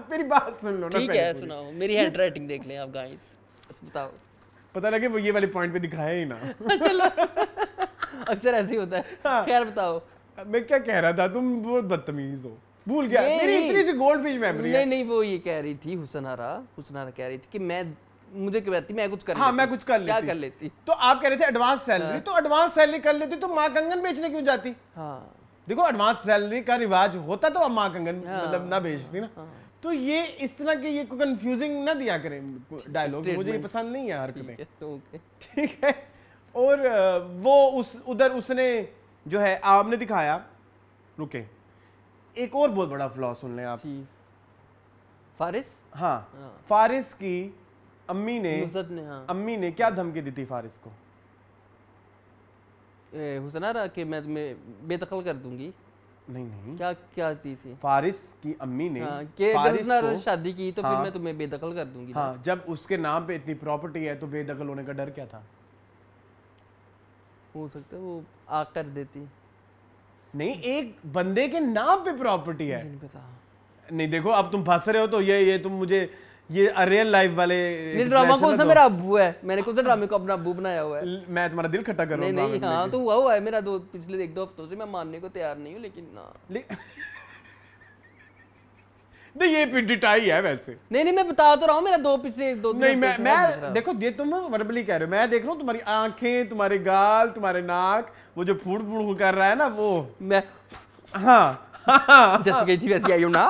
मेरी बात सुन लो ना। ठीक है सुनाओ, मेरी हैंडराइटिंग देख लें आप गाइस, बताओ। पता लगे वो ये वाले पॉइंट पे दिखाया ही ना। चलो अक्सर ऐसे ही होता है। खैर बताओ मैं क्या कह रहा था, तुम बहुत बदतमीज हो, भूल गया। मेरी इतनी सी गोल्डफिश मेमोरी है। नहीं वो ये कह रही थी हुसनारा कह रही थी कि मुझे कहती मैं कुछ कर हाँ मैं कुछ कर लेती। क्या कर लेती? तो आप कह रहे थे एडवांस सैलरी, तो एडवांस सैलरी कर लेती तो माँ कंगन बेचने क्यों जाती? हाँ देखो एडवांस सैलरी का रिवाज होता तो अब माँ कंगन मतलब ना बेचती ना। तो ये इस तरह के ये कंफ्यूजिंग ना दिया करें डायलॉग, मुझे ये पसंद नहीं है हरकतें, ठीक है। और वो उधर उसने जो है आपने दिखाया, रुके एक और बहुत बड़ा फ्लॉ सुन लें आप। फारिस, हाँ फारिस की अम्मी ने हाँ। अम्मी ने क्या धमकी दी थी फारिस को? हुसनारा कि मैं तुम्हें बेदखल कर दूंगी। नहीं क्या क्या दी थी फारिस की अम्मी ने? हाँ, कि अगर हुसनारा शादी की तो फिर मैं तुम्हें बेदखल कर दूंगी। हाँ, जब उसके नाम पे इतनी प्रॉपर्टी है तो बेदखल होने का डर क्या था? हो सकता है वो आग कर देती। नहीं, एक बंदे के नाम पे प्रॉपर्टी है। नहीं पता। नहीं देखो अब तुम फंस रहे हो तो ये तुम मुझे ये रियल लाइफ वाले ड्रामा कौन सा मेरा अब्बू है, मैंने कौन सा ड्रामे को अपना अब्बू बनाया हुआ है? मैं तुम्हारा दिल खट्टा कर रहा हूं। नहीं हाँ तो हुआ है मेरा, पिछले 1-2 हफ्तों से मैं मानने को तैयार नहीं हूँ, लेकिन ना नहीं ये पिटाई है वैसे। नहीं मैं बता तो रहा हूँ, मेरा पिछले 2 नहीं मैं देखो ये तुम वर्बली कह रहे हो, मैं देख रहा हूँ तुम्हारी आंखें, तुम्हारे गाल, तुम्हारे नाक, वो जो फूड फूड कर रहा है ना वो मैं हाँ जैसे गई थी वैसी आई हूँ ना।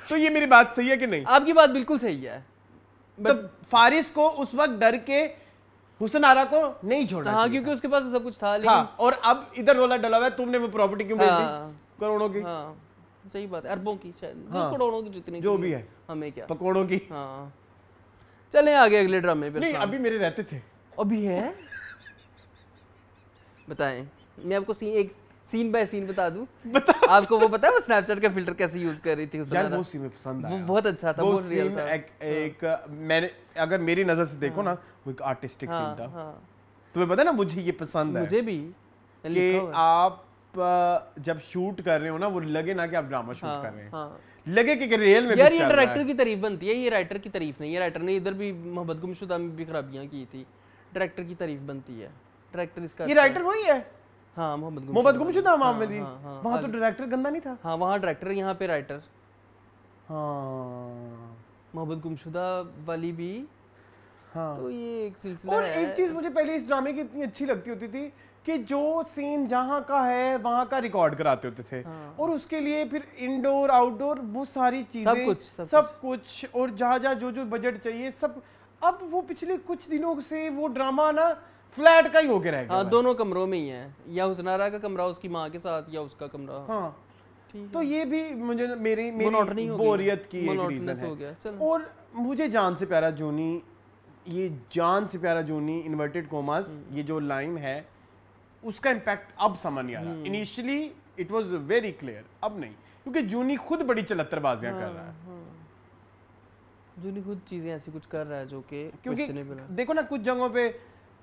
तो ये मेरी बात सही है कि नहीं? आपकी बात बिल्कुल सही है। तो फारिस को उस वक्त डर के हुसन आरा को नहीं छोड़ा। हाँ क्योंकि उसके पास सब कुछ था, लेकिन और अब इधर रोला डला हुआ है, तुमने वो प्रॉपर्टी क्यों बेच दी? करोड़ों की। हाँ सही बात है, अरबों की शायद, करोड़ों की, जितनी जो भी है, हमें क्या पकौड़ों की। हाँ चलें आगे अगले ड्रामे पे। नहीं अभी मेरे रहते थे। अभी है? बताएं, मैं आपको सीन बाय सीन बता दूं। आपको वो पता है वो स्नैपचैट का फिल्टर कैसे यूज कर रही थी हुसैना? यार वो सीन में पसंद आया, वो बहुत अच्छा था, बहुत रियल था। एक मैंने अगर मेरी नजर से देखो ना, वो एक आर्टिस्टिक सीन था। तुम्हें पता है ना मुझे ये पसंद है, मुझे भी, कि आप जब शूट कर रहे हो ना वो लगे ना कि आप ड्रामा शूट कर रहे हैं, लगे कि रियल में। यार ये डायरेक्टर की तारीफ बनती है, ये राइटर की तारीफ नहीं है। राइटर ने इधर भी मोहब्बत गुमशुदा में भी खराबियां की थी, डायरेक्टर की तारीफ बनती है। डायरेक्टर इसका ये राइटर वही है। हाँ मोहब्बत गुमशुदा मामले वहां तो डायरेक्टर गंदा नहीं था। हाँ वहाँ डायरेक्टर, यहाँ पे राइटर। हाँ मोहब्बत गुमशुदा वाली भी। हाँ तो ये एक सिलसिला और है। एक चीज मुझे पहले इस ड्रामे की इतनी अच्छी लगती होती थी कि जो सीन जहाँ का है वहाँ का रिकॉर्ड कराते होते थे। और उसके लिए फिर इंडोर आउटडोर वो सारी चीजें सब कुछ और जहाँ जो बजट चाहिए सब। अब वो पिछले कुछ दिनों से वो ड्रामा ना फ्लैट का ही होके रह गया। हाँ दोनों कमरों में ही है, या हुसनारा का कमरा उसकी माँ के साथ या उसका कमरा। हाँ तो ये भी मुझे मेरी बोरियत की एक रीजन है। और मुझे जान से प्यारा जूनी, ये जान से प्यारा जूनी इन्वर्टेड कोमास, ये जो लाइन है उसका इम्पैक्ट अब समझ नहीं आ रहा। Initially it was very clear, अब नहीं, क्योंकि जूनी खुद बड़ी चलत्तरबाजियां कर रहा है। जूनी खुद चीजें ऐसी कुछ कर रहा है जो कि क्योंकि देखो ना कुछ जगहों पे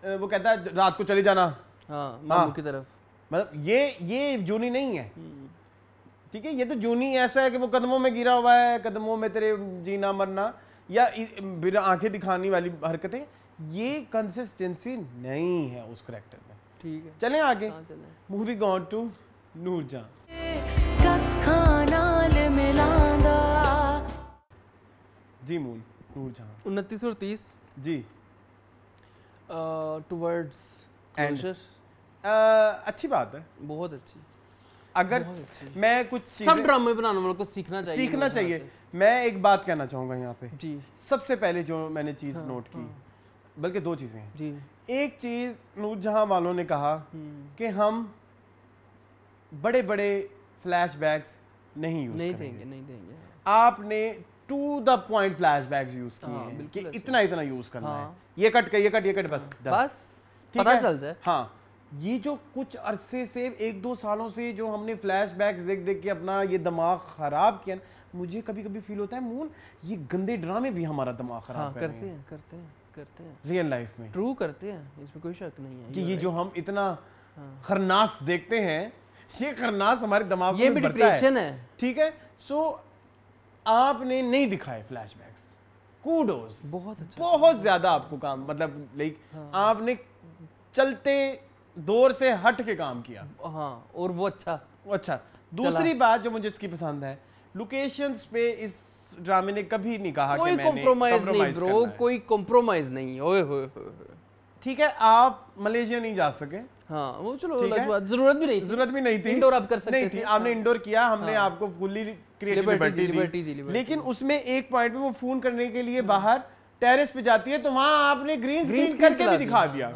वो कहता है रात को चले जाना, हाँ मामू की तरफ, मतलब ये जूनी नहीं है, ठीक है। ये तो जूनी ऐसा है कि वो कदमों में गिरा हुआ है, कदमों में तेरे जीना मरना या बिना आंखें दिखाने वाली हरकतें, ये कंसिस्टेंसी नहीं है उस करैक्टर में। ठीक है चलें आगे। Moving on to Noorjahan. जी मून नूरजहां 29 और 30 जी टुवर्ड्स क्लोजर। अच्छी बात है, बहुत अच्छी। अगर मैं कुछ सब ड्रामे बनाने वालों को सीखना चाहिए। मैं एक बात कहना चाहूंगा यहाँ पे जी। सबसे पहले जो मैंने चीज नोट की, बल्कि 2 चीजें हैं जी। एक चीज नूरजहां वालों ने कहा कि हम बड़े बड़े फ्लैशबैक्स नहीं देंगे। आपने to the point flashbacks use किए हैं कि इतना यूज करना है, ये कट बस पता चल जाए। हाँ ये जो कुछ अरसे से 1-2 सालों से जो हमने फ्लैशबैक्स देख के अपना ये दिमाग खराब किया, मुझे कभी कभी फील होता है मून ये गंदे ड्रामे भी हमारा दिमाग खराब करते हैं रियल लाइफ में। ट्रू करते हैं, इसमें कोई शक नहीं है कि ये जो हम इतना खरनास देखते हैं, ये खरनास हमारे दिमाग में भी डिप्रेशन है। ठीक है, सो आपने नहीं दिखाए फ्लैशबैक्स, कूडोस, बहुत ज्यादा आपको काम, मतलब लाइक आपने चलते दौर से हट के काम किया। हाँ और वो अच्छा। दूसरी बात जो मुझे इसकी पसंद है, लोकेशंस पे इस ड्रामे ने कभी नहीं कहा कोई कि मैंने कॉम्प्रोमाइज नहीं ब्रो, कोई कॉम्प्रोमाइज नहीं। ओए होए ठीक है, आप मलेशिया नहीं जा सके, हाँ वो चलो जरूरत भी नहीं थी इंडोर आप कर सकते थे आपने इंडोर किया हमने आपको फुल्ली क्रिएटिव लिबर्टी दी लेकिन उसमें एक पॉइंट पे वो फोन करने के लिए बाहर टेरेस पे जाती है तो वहां आपने ग्रीन स्क्रीन करके भी दिखा दिया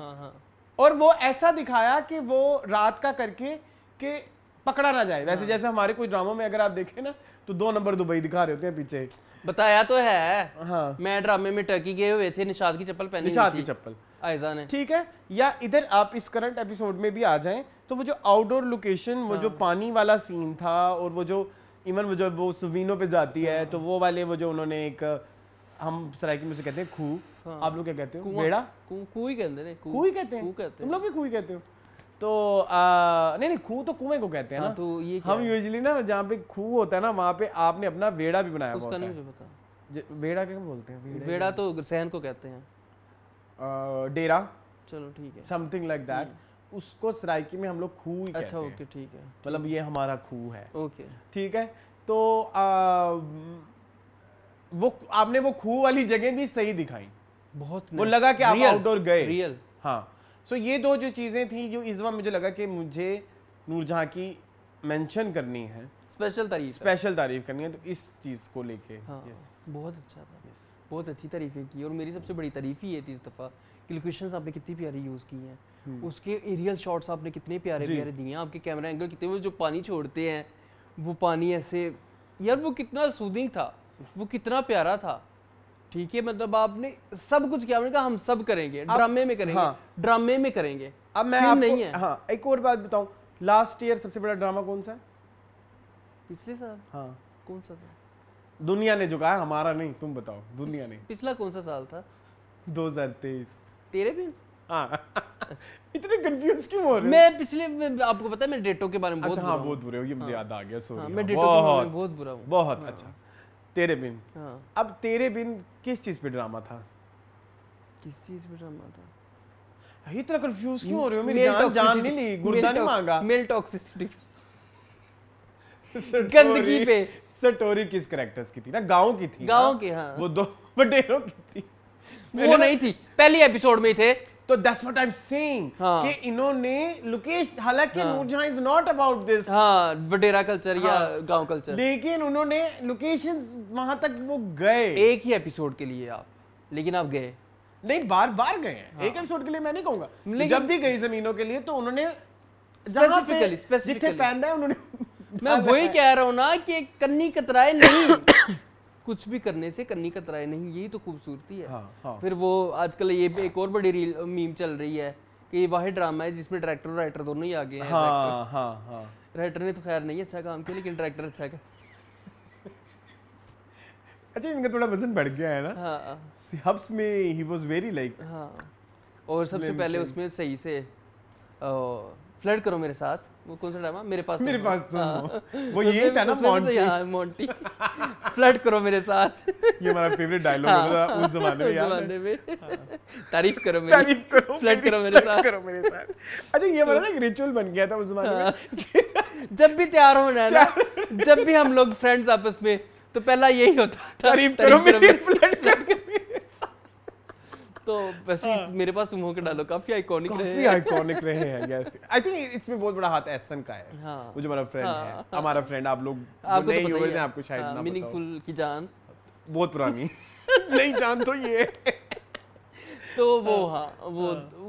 और वो ऐसा दिखाया कि वो रात का करके कि पकड़ा ना जाए वैसे जैसे हमारे कोई ड्रामों में अगर आप देखें ना तो 2 नंबर दुबई दिखा रहे होते हैं पीछे बताया तो है हाँ मैं ड्रामे में टर्की गए हुए थे निशाद की चप्पल पहनी निशाद की चप्पल आयजा ने ठीक है या इधर आप इस करंट एपिसोड में भी आ जाएं तो वो जो आउटडोर लोकेशन वो जो पानी वाला सीन था और वो जो इवन वो जो वो सुवीनों पे जाती है तो वो वाले वो जो उन्होंने एक हम सराइकी में से कहते हैं खूह आप लोग क्या कहते हो बेड़ा खूह ही कहते हैं खूह ही कहते हैं तुम लोग भी खूह ही कहते हो तो नहीं खूह तो कुएं को कहते हैं ना तो ये हम यूजुअली ना जहाँ पे खूह होता है ना वहाँ पे आपने अपना बेड़ा भी बनाया उसका नहीं मुझे पता बेड़ा क्या बोलते हैं बेड़ा तो सहन को कहते हैं डेरा चलो ठीक है समथिंग लाइक दैट उसको सराइकी में हम लोग खूह ही कहते हैं अच्छा ओके ठीक है मतलब ये हमारा खूह है ओके ठीक है तो वो आपने वो खूह वाली जगह भी सही दिखाई बहुत वो लगा कि आप आउटडोर गए रियल हाँ सो ये दो जो चीजें थी जो इस बार मुझे लगा कि मुझे नूरजहां की मेंशन करनी है स्पेशल तारीफ करनी है तो इस चीज को लेके बहुत अच्छा था बहुत अच्छी तारीफें की और मेरी सबसे बड़ी तारीफ ही ये थी इस दफा कि लोकेशंस आपने कितनी प्यारी यूज की हैं उसके एरियल शॉट्स आपने कितने प्यारे प्यारे दिए हैं आपके कैमरा एंगल कितने वो जो पानी छोड़ते हैं वो पानी ऐसे यार वो कितना सूदिंग था वो कितना प्यारा था ठीक है मतलब आपने सब कुछ किया आपने कहा हम सब करेंगे ड्रामे में करेंगे ड्रामे में करेंगे अब मैं आपको नहीं है हाँ एक और बात बताऊं लास्ट ईयर सबसे बड़ा ड्रामा कौन सा है पिछले साल हाँ कौन सा था दुनिया ने जो कहा हमारा नहीं तुम बताओ दुनिया ने पिछला कौन सा साल था 2023 तेरे भी हाँ इतने कंफ्यूज क्यों हो रहे हो मैं पिछले आपको पता है मैं डेटों के बारे में बहुत अच्छा हाँ बहुत बुरे हो ये मुझे याद आ गया सॉरी मैं डेटों के बारे में बहुत बुरा हूं बहुत अच्छा तेरे बिन अब तेरे बिन किस चीज पे ड्रामा था किस चीज पे ड्रामा था इतना कंफ्यूज क्यों हो रहे हो मेरी जान नहीं ली गुर्दा नहीं मांगा मेल टॉक्सिसिटी गंदगी पे स्टोरी किस कैरेक्टर्स की थी ना गांव की थी गांव की हाँ वो 2 बटेरों की थी वो नहीं थी पहली एपिसोड में थे तो that's what I am saying कि इन्होंने लोकेश हालांकि Noorjahan is not about this हां वडेरा कल्चर या गांव कल्चर लेकिन उन्होंने लोकेशंस वहां तक वो गए एक ही एपिसोड के लिए आप लेकिन आप गए नहीं बार गए हैं एक एपिसोड के लिए मैं नहीं कहूंगा जब भी गई जमीनों के लिए तो उन्होंने स्पेसिफिकली जिथे पहनना है उन्होंने मैं वही कह रहा हूं ना कि कन्नी कतराए नहीं कुछ भी करने से कन्नी कतराए नहीं यही तो खूबसूरती है हाँ। फिर वो आजकल ये एक और बड़ी रील मीम चल रही है कि ये वाहिद ड्रामा है जिसमें डायरेक्टर और राइटर दोनों ही आ गए हैं हाँ। राइटर ने तो खैर नहीं अच्छा काम किया लेकिन डायरेक्टर अच्छा किया अच्छा इनका थोड़ा वजन बढ़ गया है ना हाँ हब्स में ही वाज वेरी लाइक हाँ और सबसे पहले उसमें सही से फ्लर्ट करो मेरे साथ वो कौन सा ड्रामा मेरे पास तो वो ये था ना मोंटी फ्लर्ट करो मेरे साथ ये हमारा फेवरेट डायलॉग है उस जमाने में तारीफ करो फ्लर्ट करो मेरे साथ अच्छा ये हमारा ना एक रिचुअल बन गया था उस जमाने में जब भी तैयार होना है ना जब भी हम लोग फ्रेंड्स आपस में तो पहला यही होता था तारीफ करो मेरी फ्लर्ट करो तो वैसे मेरे पास तुम होकर डालो काफी आइकॉनिक रहे हैं यस आई थिंक इसमें बहुत बड़ा हाथ एहसन का है वो जो हमारा फ्रेंड है हमारा फ्रेंड आप लोग नए व्यूअर्स हैं आपको शायद ना मीनिंगफुल की जान बहुत पुरानी नहीं जान तो ये तो वो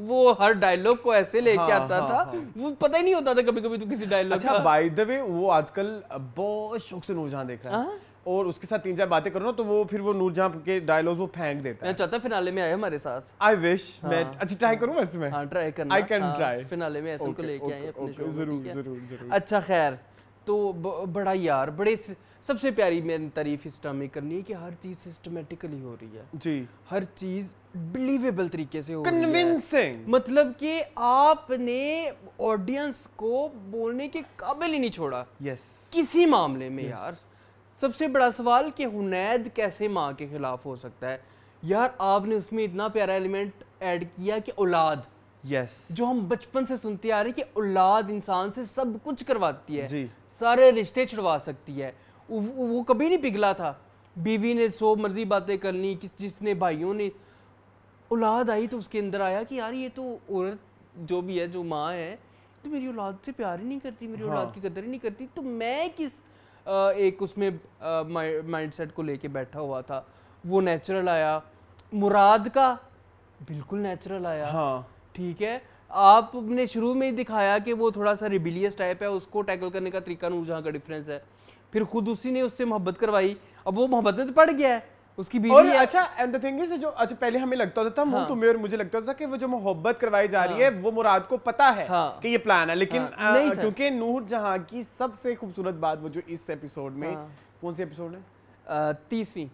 वो हर डायलॉग को ऐसे लेके आता था वो पता ही नहीं होता था कभी-कभी तो किसी डायलॉग का अच्छा बाय द वे वो आजकल बहुत शौक से नूरजहां देख रहा है और उसके साथ 3-4 बातें करो ना तो वो फिर वो नूरजहां के डायलॉग्स वो फेंक देता है मैं चाहता फिनाले में आए हमारे साथ आई विश मैं अच्छा ट्राई करूं वैसे मैं हां ट्राई करना आई कैन ट्राई फिनाले में ऐसे को लेके आए अपने शो जरूर अच्छा खैर तो बड़ा यार बड़े सबसे प्यारी मैंने तारीफ इस ड्रामे करनी है कि हर चीज सिस्टमैटिकली हो रही है जी हर चीज बिलीवेबल तरीके से हो रही है कन्विंसिंग मतलब कि आपने ऑडियंस को बोलने के काबिल ही नहीं छोड़ा यस किसी मामले में यार सबसे बड़ा सवाल कि हुनैद कैसे माँ के खिलाफ हो सकता है यार आपने उसमें इतना प्यारा एलिमेंट ऐड किया कि औलाद यस जो हम बचपन से सुनते आ रहे हैं कि औलाद इंसान से सब कुछ करवाती है जी सारे रिश्ते छुड़वा सकती है वो कभी नहीं पिघला था बीवी ने सो मर्जी बातें करनी जिसने भाइयों ने औलाद आई तो उसके अंदर आया कि यार ये तो औरत जो भी है, जो माँ है, तो मेरी औलाद से प्यार ही नहीं करती, मेरी औलाद की कदर ही नहीं करती, तो मैं किस एक उसमें माइंडसेट को लेके बैठा हुआ था। वो नेचुरल आया, मुराद का बिल्कुल नेचुरल आया। हाँ। ठीक है, आपने शुरू में ही दिखाया कि वो थोड़ा सा रिबिलियस टाइप है, उसको टैकल करने का तरीका नूरजहां का डिफरेंस है, फिर खुद उसी ने उससे मोहब्बत करवाई, अब वो मोहब्बत में तो पड़ गया है, उसकी बीवी और है। अच्छा एंड द थिंग इज जो अच्छा पहले हमें लगता था हाँ। तुम्हें और मुझे लगता था कि वो जो मोहब्बत करवाई जा रही है वो मुराद को पता है कि ये प्लान है, लेकिन क्योंकि नूरजहां की सबसे खूबसूरत बात वो जो इस एपिसोड में कौन सी एपिसोड है 30वीं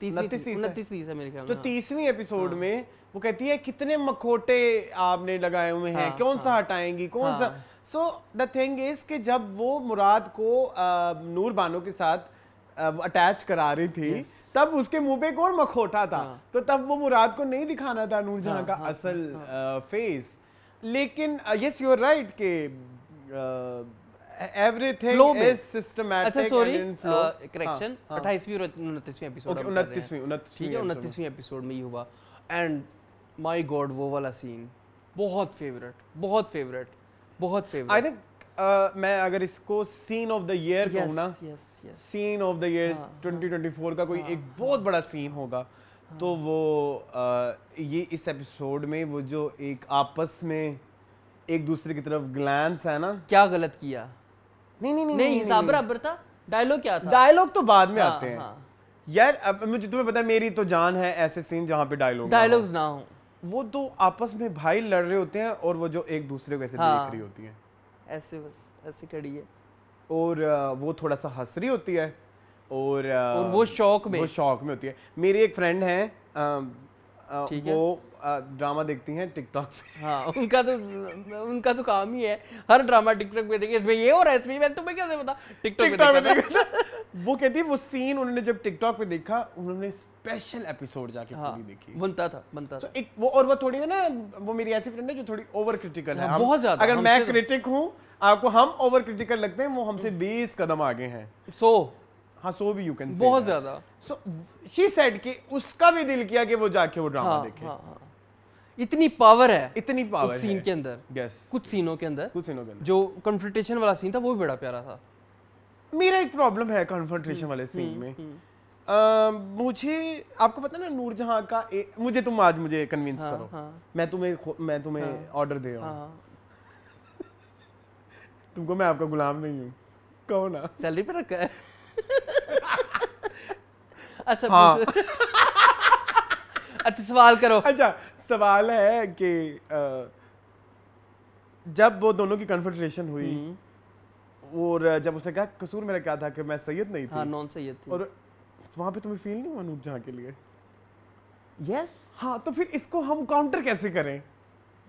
29 है मेरे ख्याल में। तो 30वीं एपिसोड में वो कहती है कितने मखोटे आपने लगाए हुए हैं, कौन सा हटाएंगी, कौन सा। सो द थिंग इज कि जब वो मुराद को नूर बानो के साथ अटैच करा रही थी तब उसके मुंह पे कौन मखोटा था, तो तब वो मुराद को नहीं दिखाना था नूरजहां का असल फेस। लेकिन यस यू आर राइट के everything is systematic and in flow। Correction 28वीं और 29वीं एपिसोड में 29वीं ठीक है 29वीं एपिसोड में ही हुआ। एंड माय गॉड वो वाला सीन बहुत फेवरेट। आई थिंक मैं अगर इसको सीन ऑफ द ईयर कहूँ ना, सीन ऑफ द ईयर 2024 का कोई एक बहुत बड़ा सीन होगा तो वो ये इस एपिसोड में वो जो एक आपस में एक दूसरे की तरफ ग्लैंस है ना। क्या गलत किया? नहीं हिसाब बराबर था। डायलॉग क्या था? डायलॉग तो बाद में आते हैं यार। अब मुझे तुम्हें पता है मेरी तो जान है ऐसे सीन जहाँ पे डायलॉग्स ना हो। वो तो आपस में भाई लड़ रहे होते हैं और वो जो एक दूसरे को ऐसे देख रही होती है, ऐसे बस ऐसे खड़ी है और वो थोड़ा सा हंस रही होती है और वो शौक में होती है। मेरी एक फ्रेंड है वो ड्रामा देखती हैं टिकटॉक पे। हाँ, उनका तो काम ही है हर ड्रामा टिकटॉक पे देखे, इसमें ये हो रहा है, इसमें मैं तुम्हें कैसे पता टिकटॉक पे देखा था। वो कहती है वो सीन उन्होंने जब टिकटॉक पे देखा उन्होंने स्पेशल एपिसोड जाके पूरी देखी। बनता था वो और वो थोड़ी है ना, वो मेरी ऐसी फ्रेंड है जो थोड़ी ओवर क्रिटिकल है। बहुत ज्यादा। अगर मैं क्रिटिक हूँ आपको, हम ओवर क्रिटिकल लगते हैं, वो हमसे 20 कदम आगे हैं। सो भी यू कैन से बहुत ज्यादा। सो शी सेड कि उसका भी दिल किया कि वो जाके वो ड्रामा देखे। इतनी पावर है उस सीन के अंदर। कुछ सीनों के अंदर जो कन्फ्रंटेशन वाला सीन था वो भी बड़ा प्यारा था। मेरा एक प्रॉब्लम है कन्फ्रंटेशन वाले सीन में। मुझे आपको पता ना नूरजहां का मुझे तुम आज मुझे कन्विंस करो। मैं तुम्हें ऑर्डर दे रहा हूं। तुमको मैं आपका गुलाम नहीं हूं, कहो ना। सैलरी पे रखा है। अच्छा अच्छा सवाल करो। अच्छा सवाल है कि जब वो दोनों की कन्फ्रंटेशन हुई और जब उसने कहा कसूर मेरा क्या था कि मैं सैयद नहीं थी। हाँ, नॉन सैयद थी। और वहां पे तुम्हें फील नहीं हुआ नूरजहां के लिए? यस। हाँ, तो फिर इसको हम काउंटर कैसे करें?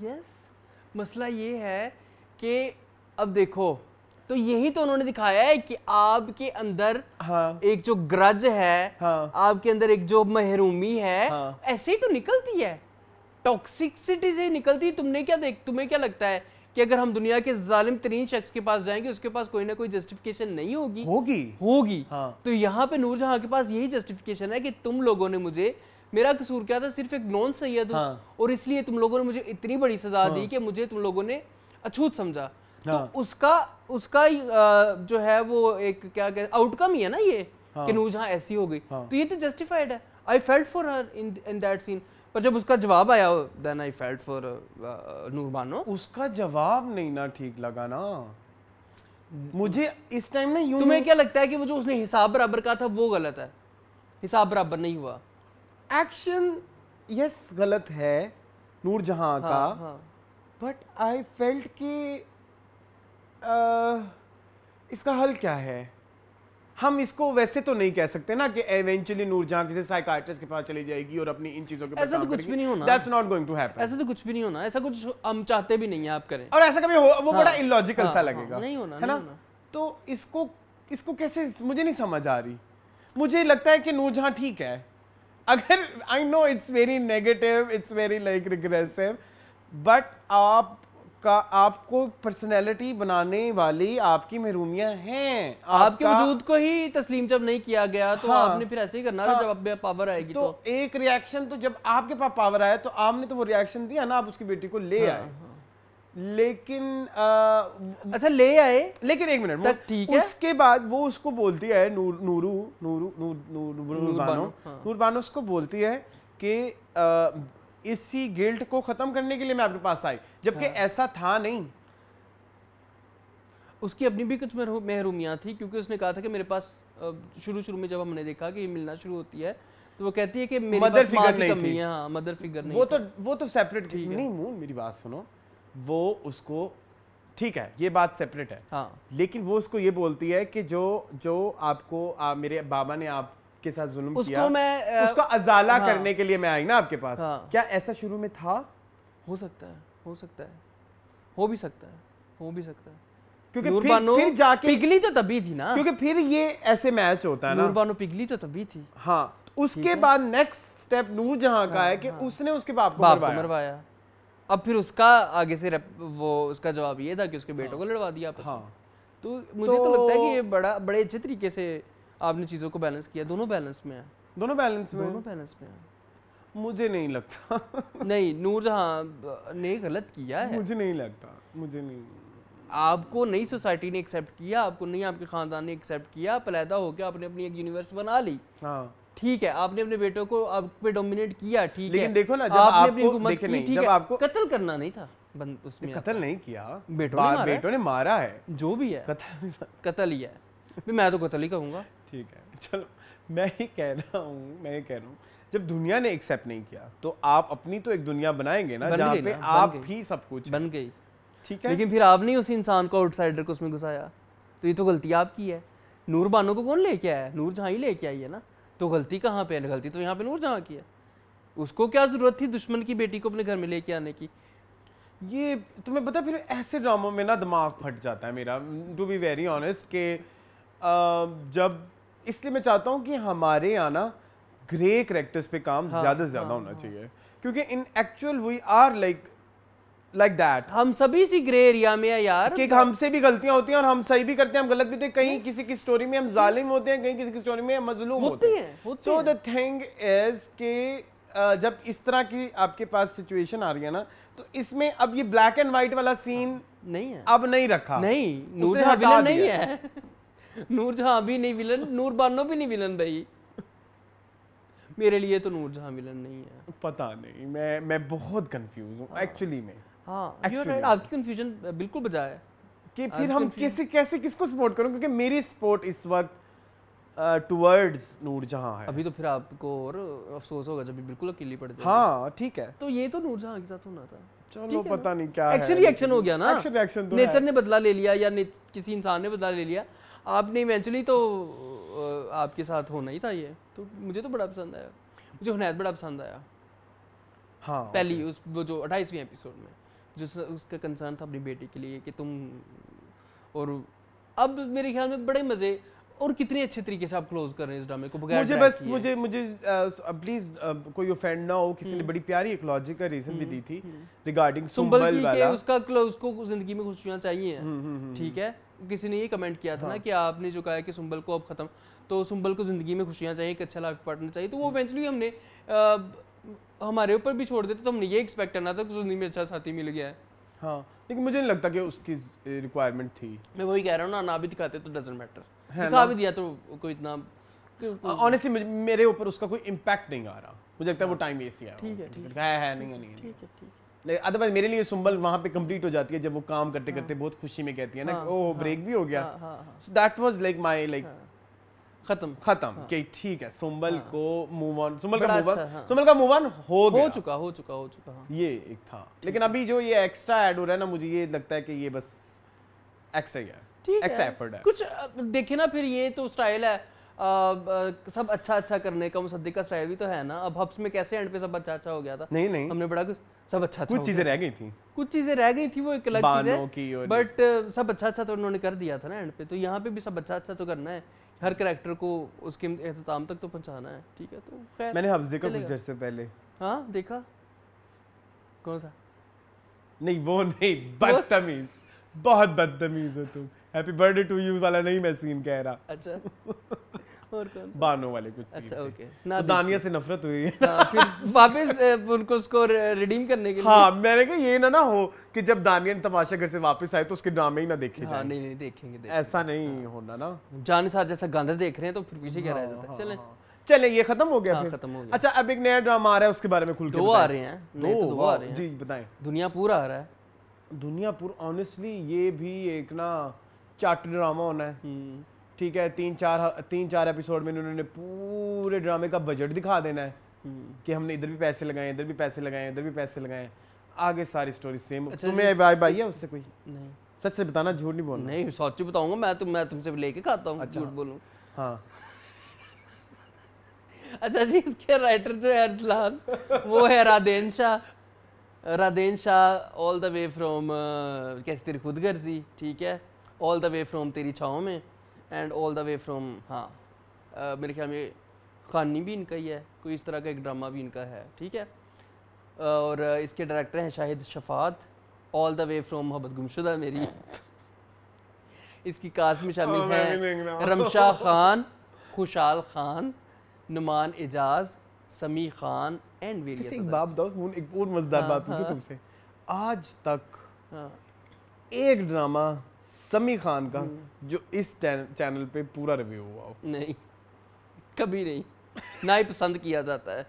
यस, मसला ये है कि अब देखो तो यही तो उन्होंने दिखाया है कि आपके अंदर एक जो ग्रज है, आपके अंदर एक जो महरूमी है, ऐसे ही तो निकलती है, टॉक्सिसिटी से निकलती है। तुम्हें क्या लगता है कि अगर हम दुनिया के जालिम तरीन शख्स के पास जाएंगे उसके पास कोई ना कोई जस्टिफिकेशन नहीं होगी। तो यहाँ पे नूरजहां के पास यही जस्टिफिकेशन है कि तुम लोगों ने मुझे, मेरा कसूर क्या था, सिर्फ एक नॉन सैयद हूं और इसलिए तुम लोगों ने मुझे इतनी बड़ी सजा दी कि मुझे तुम लोगों ने अछूत समझा। तो उसका जो है वो एक क्या आउटकम ही है ना ये कि नूरजहां ऐसी हो गई। तो ये तो जस्टिफाइड है। I felt for her in that scene. पर जब उसका जवाब आया then I felt for Noor Bano. उसका जवाब नहीं ना ठीक लगा ना मुझे इस टाइम ना। तुम्हें क्या लगता है कि वो जो उसने हिसाब बराबर कहा था वो गलत है? हिसाब बराबर नहीं हुआ। एक्शन यस गलत है नूरजहां का, बट आई फेल्ट कि इसका हल क्या है? हम इसको वैसे तो नहीं कह सकते ना कि एवेंचुअली नूरजहां किसी साइकियाट्रिस्ट के पास चली जाएगी और अपनी इन चीजों के ऊपर काम करेगी। कुछ भी नहीं होना। That's not going to happen। ऐसा तो कुछ भी नहीं होना। ऐसा कुछ हम चाहते भी नहीं है आप करें। और ऐसा कभी वो बड़ा इलॉजिकल सा लगेगा। नहीं होना, है ना? तो इसको कैसे मुझे नहीं समझ आ रही। मुझे लगता है कि नूरजहां ठीक है। अगर I know it's very negative, it's very like regressive, but आप आपको पर्सनैलिटी बनाने वाली आपकी महरूमियां हैं। आपके वजूद को ही तस्लीम जब नहीं किया गया तो आपने फिर ऐसे ही करना था। जब आप पावर आएगी तो एक रिएक्शन, तो जब आपके पास पावर आया तो आपने तो वो रिएक्शन दिया ना, आप उसकी बेटी को ले आए। लेकिन अच्छा ले आए, लेकिन एक मिनट, उसके बाद वो उसको बोलती है नूर बानो उसको बोलती है कि इसी गिल्ट को खत्म करने के लिए मैं आपके पास आई, जबकि ऐसा था नहीं। उसकी अपनी भी कुछ महरूमियां थी, क्योंकि उसने कहा था कि मेरे पास शुरू में जब हमने देखा कि मिलना शुरू होती है तो वो कहती है कि मेरे मदर फिगर नहीं थी। हाँ, मदर फिगर नहीं। वो तो सेपरेट नहीं। मेरी बात सुनो, वो उसको ठीक है, ये बात सेपरेट है। हाँ। लेकिन वो उसको ये बोलती है कि जो आपको मेरे बाबा ने आप के साथ जुल्म किया, उसका अजाला करने के लिए मैं आई ना आपके पास। क्या ऐसा शुरू में था? हो सकता है, हो भी सकता है। क्योंकि फिर जाके पिघली तो तभी थी ना, क्योंकि फिर ये ऐसे मैच होता है ना। नूर बानो पिघली तो तभी थी। हाँ, उसके बाद नेक्स्ट स्टेप नूर जहां का है कि उसने उसके बाप को मरवाया। अब फिर उसका आगे से वो उसका जवाब ये था कि उसके बेटों को लड़वा दिया आपस में। तो मुझे तो लगता है कि ये बड़े अच्छे तरीके से आपने चीजों को बैलेंस किया। दोनों बैलेंस में है। मुझे नहीं लगता। नहीं, नूरजहां ने गलत किया है। मुझे नहीं लगता। आपको नई सोसाइटी ने एक्सेप्ट किया, आपको नहीं आपके खानदान ने एक्सेप्ट किया, पैदा होकर आपने अपनी एक यूनिवर्स बना ली। हाँ। ठीक है, आपने अपने बेटों को आप पे डोमिनेट किया, ठीक है। लेकिन देखो ना, जब आपको देखे नहीं, जब आपको कत्ल करना नहीं था, उसमें कत्ल नहीं किया, बेटों ने मारा है। जो भी है कत्ल ही है। मैं तो कत्ल ही कहूंगा। ठीक है, चलो मैं ही कह रहा हूँ जब दुनिया ने एक्सेप्ट नहीं किया तो आप अपनी तो एक दुनिया बनाएंगे ना, जहाँ पे आप ही सब कुछ बन गई। ठीक है, लेकिन फिर आपने उस इंसान को, आउटसाइडर को उसमें घुसाया, तो ये तो गलती आपकी है। नूर बानो को कौन लेके आया है? नूरजहां ही लेके आई है ना। तो गलती कहाँ पे है? गलती तो यहाँ पे नूरजहां की है। उसको क्या जरूरत थी दुश्मन की बेटी को अपने घर में लेके आने की? ये तुम्हें पता, फिर ऐसे ड्रामों में ना दिमाग फट जाता है मेरा, टू बी वेरी ऑनेस्ट, के जब इसलिए मैं चाहता हूँ कि हमारे यहाँ ना ग्रे कैरेक्टर्स पे काम ज्यादा से ज्यादा होना चाहिए, क्योंकि in actual we are like that. हम सभी सी ग्रे एरिया में है यार, कि हमसे भी गलतियां होती हैं और हम सही भी करते हैं, हम गलत भी होते हैं। कहीं किसी की स्टोरी में हम जालिम होते हैं, कहीं किसी की स्टोरी में हम मजलूम होते हैं। सो द थिंग इज कि जब इस तरह की आपके पास सिचुएशन आ रही है ना, तो इसमें अब ये ब्लैक एंड व्हाइट वाला सीन नहीं है, अब नहीं रखा। नहीं, नूरजहां विलन नहीं है। नूरजहां भी नहीं विलन, नूर बानो भी नहीं विलन भाई। मेरे लिए तो नूरजहां विलन नहीं है। पता नहीं, मैं बहुत कंफ्यूज हूँ एक्चुअली में। हाँ, यू आर राइट, आपकी कंफ्यूजन बिल्कुल बजा है कि फिर हम कैसे किसको सपोर्ट करूं, क्योंकि मेरी सपोर्ट इस वक्त टुवर्ड्स नूरजहां है। अभी तो फिर आपको और अफसोस होगा जब बिल्कुल अकेली पड़ जाए। हाँ ठीक है, तो ये तो नूरजहां के साथ होना था। चलो पता नहीं क्या है, एक्शन रिएक्शन हो गया ना, एक्शन रिएक्शन तो नेचर ने बदला ले लिया या किसी इंसान ने बदला ले लिया, आपने इवेंचुअली तो आपके साथ होना ही था ये। तो मुझे तो बड़ा पसंद आया, मुझे हुनैद बड़ा पसंद आया। हाँ, पहली उस वो जो 28वें एपिसोड में जो उसका कंसर्न था अपनी बेटी के लिए कि तुम, और अब मेरे ख्याल में बड़े मजे और कितने अच्छे तरीके से आप क्लोज कर रहे हैं इस ड्रामे को बगैर मुझे प्लीज कोई ऑफेंड ना हो, किसी ने बड़ी प्यारी एक लॉजिकल रीजन भी दी थी रिगार्डिंग सुंबल वाला, उसको जिंदगी में खुशियां चाहिए, ठीक है। किसी ने ये कमेंट किया था ना कि आपने जो कहा है कि सुंबल को अब खत्म, तो सुंबल को जिंदगी में खुशियां चाहिए, एक अच्छा लाइफ पार्टनर चाहिए, तो वो इवेंचुअली हमने हमारे ऊपर भी छोड़ देते तो हमने ये एक्सपेक्ट करना था कि जिंदगी में अच्छा साथी मिल गया है। हाँ, लेकिन मुझे नहीं लगता कि उसकी रिक्वायरमेंट थी। मैं वही कह रहा हूँ ना भी दिखाते तो डजंट मैटर, दिखा भी दिया तो कोई इतना ऑनेस्टली मेरे ऊपर उसका कोई इम्पैक्ट नहीं आ रहा, मुझे लगता है वो टाइम वेस्ट किया। ठीक है नहीं ठीक, अदरवाइज मेरे लिए सुंबल वहाँ पे कंप्लीट हो जाती है जब वो काम करते करते बहुत खुशी में कहती है ना ओह ब्रेक भी हो गया, so that was like my like खत्म कि ठीक है सुंबल को मूव ऑन, सुंबल का मूव ऑन हो चुका ये एक था। लेकिन अभी जो ये एक्स्ट्रा ऐड हो रहा है ना, मुझे ये लगता है कि ये बस एक्स्ट्रा ही है, एक्स्ट्रा एफर्ट है। कुछ देखे ना, फिर ये तो स्टाइल है सब अच्छा करने का, मुसद्दिक का स्टाइल भी तो है ना। अब हब्स में कैसे एंड पे सब अच्छा हो गया था, नहीं हमने बड़ा कुछ सब अच्छा कुछ चीजें रह गई थी, वो एक अलग चीज है, बट सब अच्छा तो उन्होंने कर दिया था ना एंड पे। तो यहाँ पे भी सब अच्छा तो करना है, हर कैरेक्टर को उसके इख्तिताम तक तो पहुंचाना है, ठीक है। तो खैर मैंने हब्स देखा कुछ देर से पहले। हाँ देखा, कौन सा? नहीं वो नहीं, बदतमीज, बहुत बदतमीज हो तुम। हैप्पी बर्थडे टू यू वाला नहीं मैं सीन कह रहा। अच्छा और कौन? बानो वाले कुछ सीन। अच्छा ओके। तो दानिया से नफरत हुई है। फिर वापस उनको उसको रिडीम करने के लिए। हाँ मैंने कहा ये ना हो कि जब दानिया तमाशा घर से वापस आए तो उसके ड्रामे ही ना देखे जाए। नहीं देखेंगे। ऐसा नहीं होना ना। जान साथ जैसा गंदा देख रहे हैं तो फिर पीछे क्या रह जाता है। चले चले ये खत्म हो गया। फिर खत्म हो गया। अच्छा अब एक नया ड्रामा आ रहा है उसके बारे में खुल के दो आ रहे हैं। दो आ रहे हैं जी बताएं। दुनियापुर आ रहा है। दुनियापुर ऑनेस्टली ये भी एक ना चार्ट ड्रामा होना है। ठीक है 3-4 एपिसोड में उन्होंने पूरे ड्रामे का बजट दिखा देना है कि हमने इधर भी पैसे लगाए, इधर भी पैसे लगाए, इधर भी पैसे लगाए, आगे सारी स्टोरी सेम। अच्छा, तुम्हें वाइब आई है उससे कोई? नहीं सच से बताना, झूठ नहीं बोलना। नहीं सच ही बताऊंगा मैं तुमसे लेके खाता हूँ। अच्छा। झूठ बोलूं? हाँ अच्छा जी इसके राइटर जो है अरसलान वो है Radhen Shah all the way from कैसे तेरी खुद गर्जी, ठीक है, ऑल द वे फ्रॉम तेरी छाँव में and all the way from मेरे ख्याल में खानी भी इनका ही है, कोई इस तरह का एक ड्रामा भी इनका है, ठीक है। और इसके डायरेक्टर हैं Shahid Shafaat, all the way from Mohabbat Gumshuda मेरी। इसकी कास्ट में शामिल हैं रमशा खान, खुशाल खान, नुमान एजाज, समी खान एंड वेरियस। एक बात बताओ, एक और मजेदार बात पूछूं तुमसे। आज तक एक ड्रामा समी खान का जो इस चैनल पे पूरा रिव्यू हुआ हो? नहीं, कभी नहीं, ना ही पसंद किया जाता है,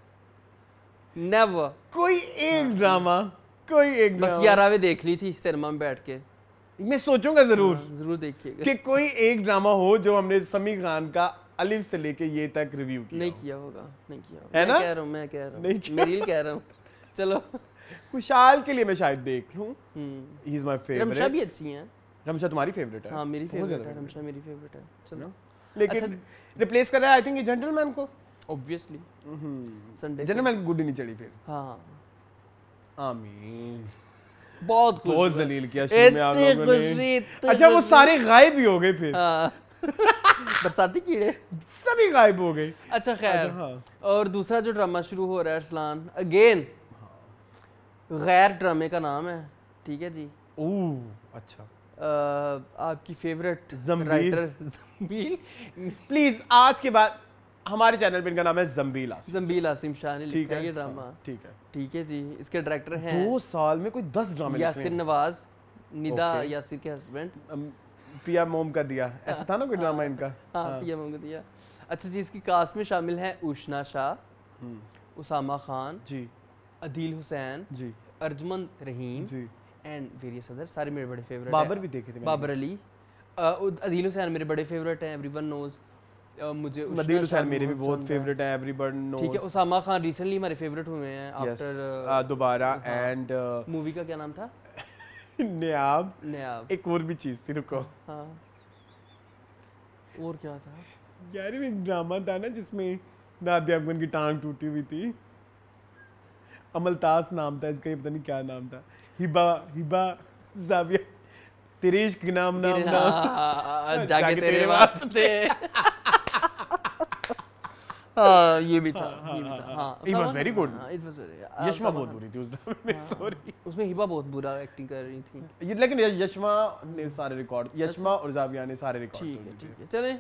नेवर। कोई एक ड्रामा बस 11वें देख ली थी सिनेमा में बैठ के। मैं सोचूंगा जरूर देखिएगा कि कोई एक ड्रामा हो जो हमने समी खान का अलिफ से लेके ये तक रिव्यू किया। नहीं किया होगा है ना? मैं कह रहा हूँ मेरी कह रहा हूँ। चलो खुशाल के लिए मैं शायद देख लूं। He is my favourite. Ramsha भी अच्छी हैं। रमशा तुम्हारी फेवरेट है? हाँ मेरी फेवरेट है, रमशा मेरी फेवरेट है। चलो लेकिन रिप्लेस कर रहा है आई थिंक ये जेंटलमैन को। ऑब्वियसली संडे जेंटलमैन गुड ही नहीं चली फिर। हाँ आमीन। बहुत जलील किया शुरू में आप लोगों ने। अच्छा वो सारे गायब ही हो गए फिर। बरसाती कीड़े सभी गायब हो गए। अच्छा खैर और दूसरा जो ड्रामा शुरू हो रहा है अरसलान अगेन गैर ड्रामे का नाम है, ठीक है जी। ओह अच्छा। आपकी फेवरेट राइटर जंबील। प्लीज आज के बाद हमारे चैनल पे इनका नाम है जंबील आसिम शाह ने लिखा है ये ड्रामा। ठीक है जी। इसके डायरेक्टर हैं 2 साल में कोई 10 ड्रामे लिखे हैं। यासिर नवाज, निदा यासिर के हस्बैंड। पिया मोम का दिया, ऐसा था ना कोई ड्रामा इनका। हाँ पिया मोम का दिया। अच्छा जी इसकी कास्ट में शामिल हैं उष्णा शाह, उसामा खान जी, अदील हुसैन जी, अर्जुमंद रहीम जी एंड वेरियस अदर। सारे मेरे बड़े फेवरेट। बाबर भी देखे थे। बाबर अली, अदील हुसैन मेरे बड़े फेवरेट हैं, एवरीवन नोज। मुझे अदील हुसैन मेरे भी बहुत फेवरेट है, एवरीवन नोज। ठीक है। उसामा खान रिसेंटली हमारे फेवरेट हुए हैं आफ्टर दोबारा। एंड मूवी का क्या नाम था? न्याब। एक और भी चीज थी, रुको। हाँ और क्या था यार? एक ड्रामा था ना जिसमें नादिया अफगान की टांग टूटी हुई थी, अमलतास नाम था इसका, पता नहीं क्या नाम था। हिबा जाविया, तेरे इश्क नाम जाके तेरे वास्ते। हाँ ये भी था। It was very good. Yashma बहुत बुरी थी उस ड्रामे में, सॉरी। उसमें हिबा बहुत बुरा एक्टिंग कर रही थी। लेकिन यशमा ने सारे रिकॉर्ड, यशमा और जाविया ने सारे रिकॉर्ड तोड़ दिए। ठीक है चलें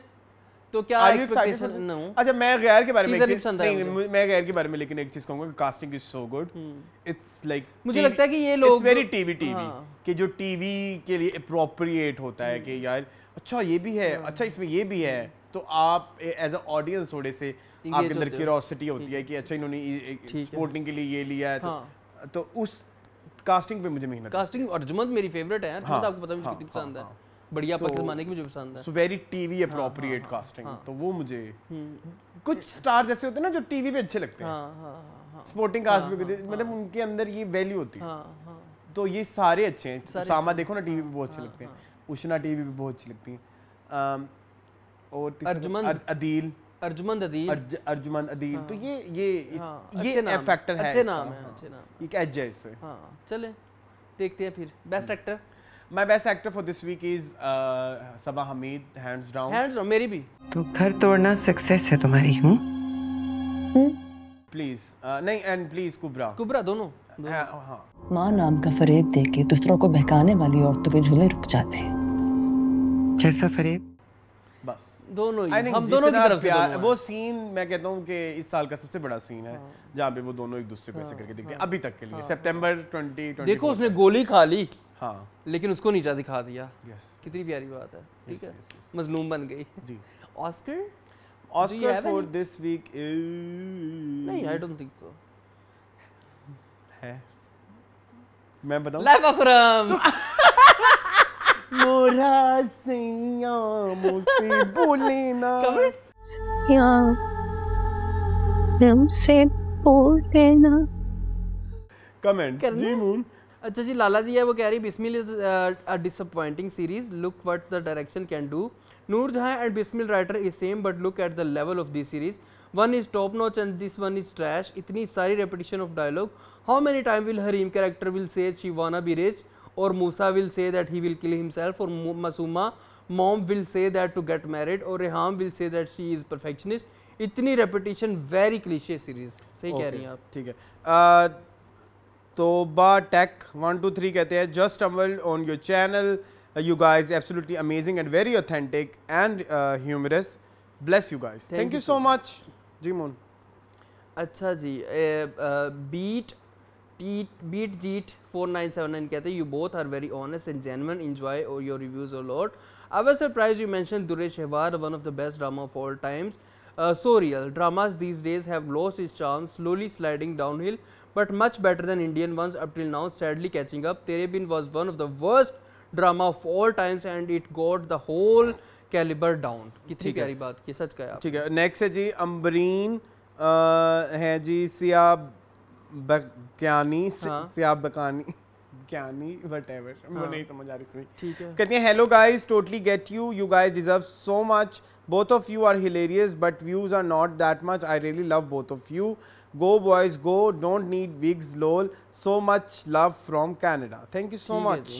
तो क्या एक्सपेक्टेशन ना हो। अच्छा मैं गैर के बारे में नहीं, मैं गैर के बारे में लेकिन एक चीज कहूंगा, casting is so good. It's like मुझे लगता है कि ये लोग इट्स वेरी टीवी कि जो टीवी के लिए अप्रोप्रिएट होता है कि यार अच्छा ये भी है, अच्छा इसमें ये भी है, तो आप एज अ ऑडियंस थोड़े से आपके अंदर क्यूरियोसिटी होती है कि अच्छा इन्होंने स्पोर्टिंग के लिए ये लिया है, तो उस कास्टिंग पे मुझे मेहनत। कास्टिंग अर्जुमंद मेरी फेवरेट है, आपको पता है मुझे कितनी पसंद है। बढ़िया पकड़माने की मुझे पसंद है। So very TV appropriate casting, तो वो मुझे कुछ स्टार जैसे होते हैं ना जो टीवी पे अच्छे लगते हैं, स्पोर्टिंग कास्ट में मतलब उनके अंदर ये वैल्यू होती है। तो ये सारे अच्छे हैं। सामा देखो ना टीवी पे बहुत अच्छे लगते हैं, उष्णा टीवी पे बहुत अच्छी लगती हैं, और अर्जुमंद अदील। तो ये फैक्टर है, अच्छे नाम है, अच्छे नाम। एक एज है इससे। हां चले देखते हैं फिर। Best actor, my best actor for this week is Saba Hameed, hands down. मेरी भी। तो घर तोड़ना सक्सेस है तुम्हारी। प्लीज नहीं एंड प्लीज कुबरा दोनों हाँ माँ नाम का फरेब देके दूसरों को बहकाने वाली औरतों के झूले रुक जाते हैं। कैसा फरेब? बस दोनों I think हम दोनों की जितना तरफ से प्यार- दोनों वो सीन मैं कहता हूँ कि इस साल का सबसे बड़ा सीन है जहाँ पे वो दोनों एक दूसरे को ऐसे करके दिखते हैं अभी तक के लिए सितंबर 2020 देखो उसने गोली खा ली हाँ लेकिन उसको नीचा दिखा दिया। यस कितनी प्यारी बात है। ठीक है मजलूम बन गई। जी Oscar Oscar have for any? This week नहीं आई डोंट थिंक सो है मैं बताऊं लाइफ अकरम मोरा सैया मुझसे बोले ना हमसे बोले ना। कमेंट्स जी मून अच्छा जी लाला जी है वो कह रही Bismil is a disappointing series look what the direction can do Noor Jahan and Bismil writer is same but look at the level of this series one is top notch and this one is trash इतनी सारी repetition of dialogue how many time will Hareem character will say she wanna be rich और Moosa will say that he will kill himself और Masooma mom will say that to get married और Reham will say that she is perfectionist इतनी रेपिटेशन वेरी क्लीशे सीरीज सही कह रही हैं आप ठीक है तोबा टेक 123 कहते हैं just stumbled on your channel you guys absolutely amazing and very authentic and humorous bless you guys thank you so much जी मून अच्छा जी बीट जीट 4979 कहते हैं you both are very honest and genuine enjoy your reviews a lot I was surprised you mention Durre Shahwar one of the best drama of all times so real dramas these days have lost its charm slowly sliding downhill but much better than Indian ones up till now sadly catching up Tere Bin was one of the worst drama of all times and it got the whole caliber down कितनी प्यारी बात की सच कहा ठीक है नेक्स्ट है जी अम्बरीन है जी सियाब बकानी सियाब बकानी ज्ञानी व्हाटएवर वो नहीं समझ आ रही इसमें ठीक है कहती हैं hello guys totally get you guys deserve so much both of you are hilarious but views are not that much I really love both of you go boys go don't need wigs lol so much love from Canada thank you so much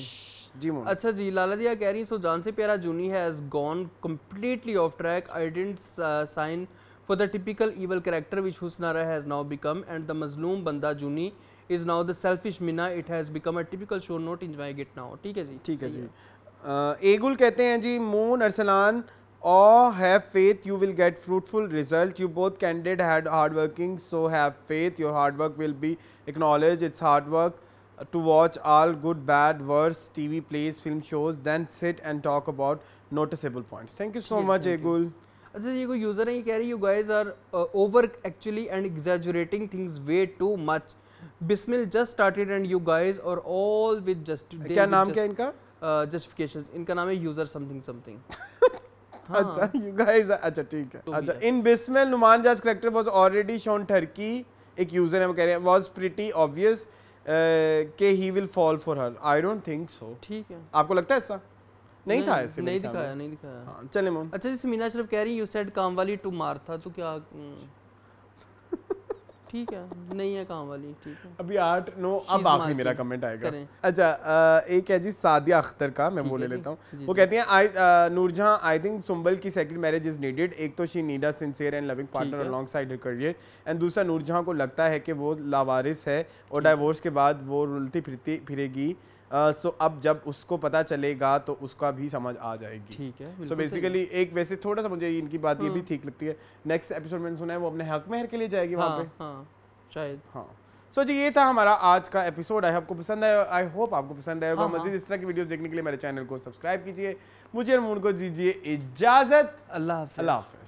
जी मोन अच्छा जी लाला दिया कह रही सो जान से प्यारा Juni has gone completely off track I didn't sign for the typical evil character which Husnara has now become and the mazloom banda Juni is now the selfish Mina it has become a typical show not enjoying it now ठीक है जी एगुल कहते हैं जी Moon Arsalan or have faith you will get fruitful result you both candid had hard working so have faith your hard work will be acknowledged it's hard work to watch all good bad worse TV plays film shows then sit and talk about noticeable points thank you so much Egul अच्छा ये कोई यूजर है ये कह रही you guys are over actually and exaggerating things way too much Bismil just started and you guys are all with just क्या नाम क्या इनका justifications इनका नाम है user something something अच्छा you guys अच्छा ठीक है अच्छा in Bismil Numan Jaz character was already shown Turkey एक यूजर है वो कह रहे हैं was pretty obvious कि he will fall for her I don't think so ठीक है आपको लगता है ऐसा नहीं था ऐसे नहीं दिखाया हाँ चले मोम अच्छा जी समीना अशरफ कह रही यू सेड कामवाली टू मार्था तो क्या ठीक है नहीं है कामवाली ठीक है अभी 8 9 अब आखिरी मेरा कमेंट आएगा अच्छा एक है जी सादिया अख्तर का मैं वो ले लेता हूँ वो कहती हैं नूरजहां आई थिंक सुंबल की सेकंड मैरिज इज नीडेड एक तो she need a sincere and loving partner along side her career and दूसरा नूरजहां को लगता है कि वो लावारिस है और डाइवोर्स के बाद वो रुलती फिरेगी सो अब जब उसको पता चलेगा तो उसका भी समझ आ जाएगी ठीक है सो बेसिकली एक वैसे थोड़ा सा मुझे इनकी बात ये भी ठीक लगती है नेक्स्ट एपिसोड मैंने सुना है वो अपने हक महर के लिए जाएगी वहाँ पे शायद हाँ सो जी ये था हमारा आज का एपिसोड आई आपको पसंद आया आई होप आपको पसंद आएगा मज़ीद इस तरह की वीडियोस देखने के लिए मेरे चैनल को सब्सक्राइब कीजिए मुझे और मून को दीजिए इजाज़त अल्लाह हाफ़िज़